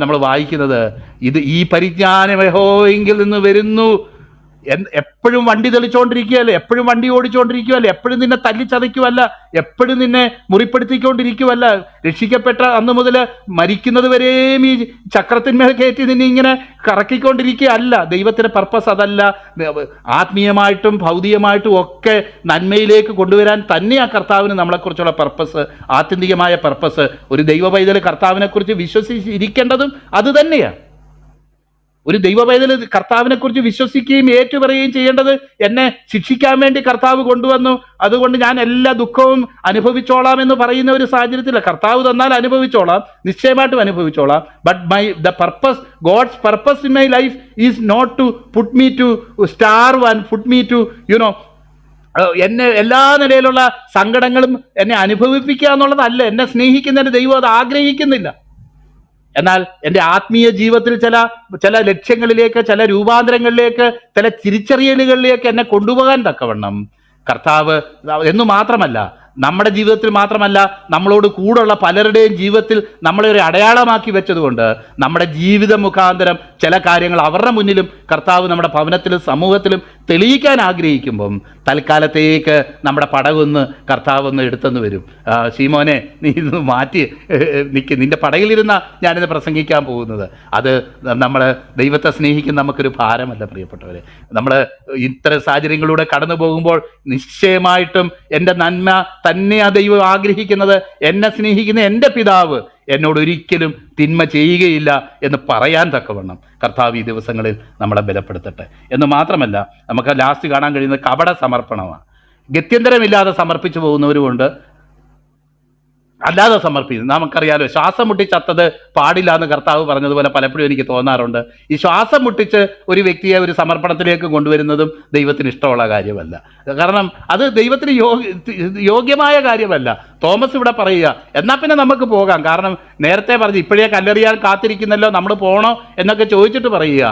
നമ്മൾ വായിക്കുന്നത്. ഈ പരിജ്ഞാനം യഹോവയിൽ നിന്ന് വരുന്നു. എപ്പോഴും വണ്ടി തെളിച്ചുകൊണ്ടിരിക്കുകയല്ലേ, എപ്പോഴും വണ്ടി ഓടിച്ചുകൊണ്ടിരിക്കുകയല്ലേ, എപ്പോഴും നിന്നെ തല്ലിച്ചതയ്ക്കുമല്ല, എപ്പോഴും നിന്നെ മുറിപ്പെടുത്തിക്കൊണ്ടിരിക്കുമല്ല. രക്ഷിക്കപ്പെട്ട അന്ന് മുതൽ മരിക്കുന്നത് വരെയും ഈ ചക്രത്തിന്മേൽ കയറ്റി നിന്നെ ഇങ്ങനെ കറക്കിക്കൊണ്ടിരിക്കുകയല്ല. ദൈവത്തിൻ്റെ പർപ്പസ് അതല്ല. ആത്മീയമായിട്ടും ഭൗതികമായിട്ടും ഒക്കെ നന്മയിലേക്ക് കൊണ്ടുവരാൻ തന്നെയാണ് കർത്താവിന് നമ്മളെക്കുറിച്ചുള്ള പർപ്പസ്, ആത്യന്തികമായ പർപ്പസ്. ഒരു ദൈവ പൈതൽ കർത്താവിനെക്കുറിച്ച് വിശ്വസിച്ചിരിക്കേണ്ടതും അത് തന്നെയാണ്. ഒരു ദൈവവേദന കർത്താവിനെ കുറിച്ച് വിശ്വസിക്കുകയും ഏറ്റുപറയുകയും ചെയ്യേണ്ടത് എന്നെ ശിക്ഷിക്കാൻ വേണ്ടി കർത്താവ് കൊണ്ടുവന്നു, അതുകൊണ്ട് ഞാൻ എല്ലാ ദുഃഖവും അനുഭവിച്ചോളാം എന്ന് പറയുന്ന ഒരു സാഹചര്യത്തില്ല. കർത്താവ് തന്നാൽ അനുഭവിച്ചോളാം, നിശ്ചയമായിട്ടും അനുഭവിച്ചോളാം. But God's purpose in my life is not to put me to starve and put me to എന്നെ എല്ലാ നിലയിലുള്ള സങ്കടങ്ങളും എന്നെ അനുഭവിപ്പിക്കുക എന്നുള്ളതല്ല. എന്നെ സ്നേഹിക്കുന്നതിന് ദൈവം അത് ആഗ്രഹിക്കുന്നില്ല. എന്നാൽ എൻ്റെ ആത്മീയ ജീവിതത്തിൽ ചില ലക്ഷ്യങ്ങളിലേക്ക്, ചില രൂപാന്തരങ്ങളിലേക്ക്, ചില തിരിച്ചറിയലുകളിലേക്ക് എന്നെ കൊണ്ടുപോകാൻ തക്കവണ്ണം കർത്താവ് എന്നു മാത്രമല്ല, നമ്മുടെ ജീവിതത്തിൽ മാത്രമല്ല, നമ്മളോട് കൂടുള്ള പലരുടെയും ജീവിതത്തിൽ നമ്മളെ ഒരു അടയാളമാക്കി വെച്ചതുകൊണ്ട് നമ്മുടെ ജീവിത മുഖാന്തരം ചില കാര്യങ്ങൾ അവരുടെ മുന്നിലും കർത്താവ് നമ്മുടെ ഭവനത്തിലും സമൂഹത്തിലും തെളിയിക്കാൻ ആഗ്രഹിക്കുമ്പം തൽക്കാലത്തേക്ക് നമ്മുടെ പടകൊന്ന് കർത്താവൊന്ന് എടുത്തെന്ന് വരും. ശീമോനെ, നീ ഇന്ന് മാറ്റി നിൽക്ക്, നിന്റെ പടകിലിരുന്ന ഞാനിത് പ്രസംഗിക്കാൻ പോകുന്നത്. അത് നമ്മൾ ദൈവത്തെ സ്നേഹിക്കുന്ന നമുക്കൊരു ഭാരമല്ല പ്രിയപ്പെട്ടവരെ. നമ്മൾ ഇത്തരം സാഹചര്യങ്ങളിലൂടെ കടന്നു പോകുമ്പോൾ നിശ്ചയമായിട്ടും എൻ്റെ നന്മ തന്നെയാണ് ദൈവം ആഗ്രഹിക്കുന്നത്. എന്നെ സ്നേഹിക്കുന്ന എൻ്റെ പിതാവ് എന്നോട് ഒരിക്കലും തിന്മ ചെയ്യുകയില്ല എന്ന് പറയാൻ തക്കവണ്ണം കർത്താവ് ഈ ദിവസങ്ങളിൽ നമ്മളെ ബലപ്പെടുത്തട്ടെ. എന്ന് മാത്രമല്ല, നമുക്ക് ലാസ്റ്റ് കാണാൻ കഴിയുന്നത് കപട സമർപ്പണമാണ്. ഗത്യന്തരമില്ലാതെ സമർപ്പിച്ചു പോകുന്നവരുമുണ്ട്, അല്ലാതെ സമർപ്പിക്കുന്നു. നമുക്കറിയാലോ, ശ്വാസം മുട്ടിച്ചത്തത് പാടില്ല എന്ന് കർത്താവ് പറഞ്ഞതുപോലെ പലപ്പോഴും എനിക്ക് തോന്നാറുണ്ട്. ഈ ശ്വാസം മുട്ടിച്ച് ഒരു വ്യക്തിയെ ഒരു സമർപ്പണത്തിലേക്ക് കൊണ്ടുവരുന്നതും ദൈവത്തിന് ഇഷ്ടമുള്ള കാര്യമല്ല. കാരണം അത് ദൈവത്തിന് യോഗ്യമായ കാര്യമല്ല. തോമസ് ഇവിടെ പറയുക, എന്നാൽ പിന്നെ നമുക്ക് പോകാം. കാരണം നേരത്തെ പറഞ്ഞു, ഇപ്പോഴേ കല്ലെറിയാൻ കാത്തിരിക്കുന്നല്ലോ, നമ്മൾ പോണോ എന്നൊക്കെ ചോദിച്ചിട്ട് പറയുക,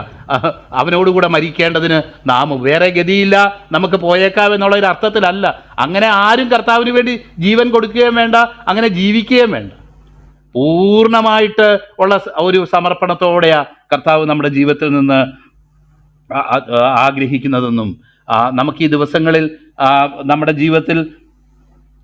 അവനോടുകൂടെ മരിക്കേണ്ടതിന് നാം വേറെ ഗതിയില്ല, നമുക്ക് പോയേക്കാം എന്നുള്ള ഒരു അർത്ഥത്തിലല്ല. അങ്ങനെ ആരും കർത്താവിന് വേണ്ടി ജീവൻ കൊടുക്കുകയും വേണ്ട, അങ്ങനെ ജീവിക്കുകയും വേണ്ട. പൂർണ്ണമായിട്ട് ഉള്ള ഒരു സമർപ്പണത്തോടെയാ കർത്താവ് നമ്മുടെ ജീവിതത്തിൽ നിന്ന് ആഗ്രഹിക്കുന്നതെന്നും നമുക്ക് ഈ ദിവസങ്ങളിൽ നമ്മുടെ ജീവിതത്തിൽ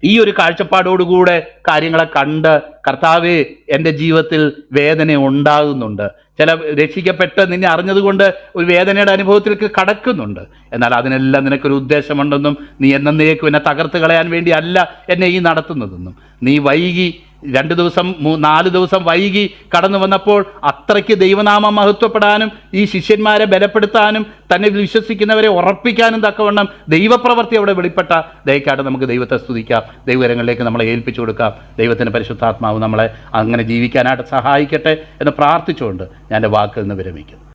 ഈ ഒരു കാഴ്ചപ്പാടോടുകൂടെ കാര്യങ്ങളെ കണ്ട്, കർത്താവേ, എൻ്റെ ജീവിതത്തിൽ വേദന ഉണ്ടാകുന്നുണ്ട്, ചില രക്ഷിക്കപ്പെട്ട് നിന്നെ അറിഞ്ഞതുകൊണ്ട് ഒരു വേദനയുടെ അനുഭവത്തിലേക്ക് കടക്കുന്നുണ്ട്, എന്നാൽ അതിനെല്ലാം നിനക്കൊരു ഉദ്ദേശമുണ്ടെന്നും നീ എന്നേക്കും എന്നെ തകർത്ത് കളയാൻ വേണ്ടി അല്ല എന്നെ ഈ നടത്തുന്നതെന്നും, നീ വൈകി 2 ദിവസം 4 ദിവസം വൈകി കടന്നു വന്നപ്പോൾ അത്രയ്ക്ക് ദൈവനാമം മഹത്വപ്പെടാനും ഈ ശിഷ്യന്മാരെ ബലപ്പെടുത്താനും തന്നെ വിശ്വസിക്കുന്നവരെ ഉറപ്പിക്കാനും തക്കവണ്ണം ദൈവപ്രവൃത്തി അവിടെ വെളിപ്പെട്ട ദയക്കായിട്ട് നമുക്ക് ദൈവത്തെ സ്തുതിക്കാം. ദൈവകരങ്ങളിലേക്ക് നമ്മളെ ഏൽപ്പിച്ചു കൊടുക്കാം. ദൈവത്തിൻ്റെ പരിശുദ്ധാത്മാവ് നമ്മളെ അങ്ങനെ ജീവിക്കാനായിട്ട് സഹായിക്കട്ടെ എന്ന് പ്രാർത്ഥിച്ചുകൊണ്ട് ഞാൻ എൻ്റെ വാക്കിൽ നിന്ന് വിരമിക്കുന്നു.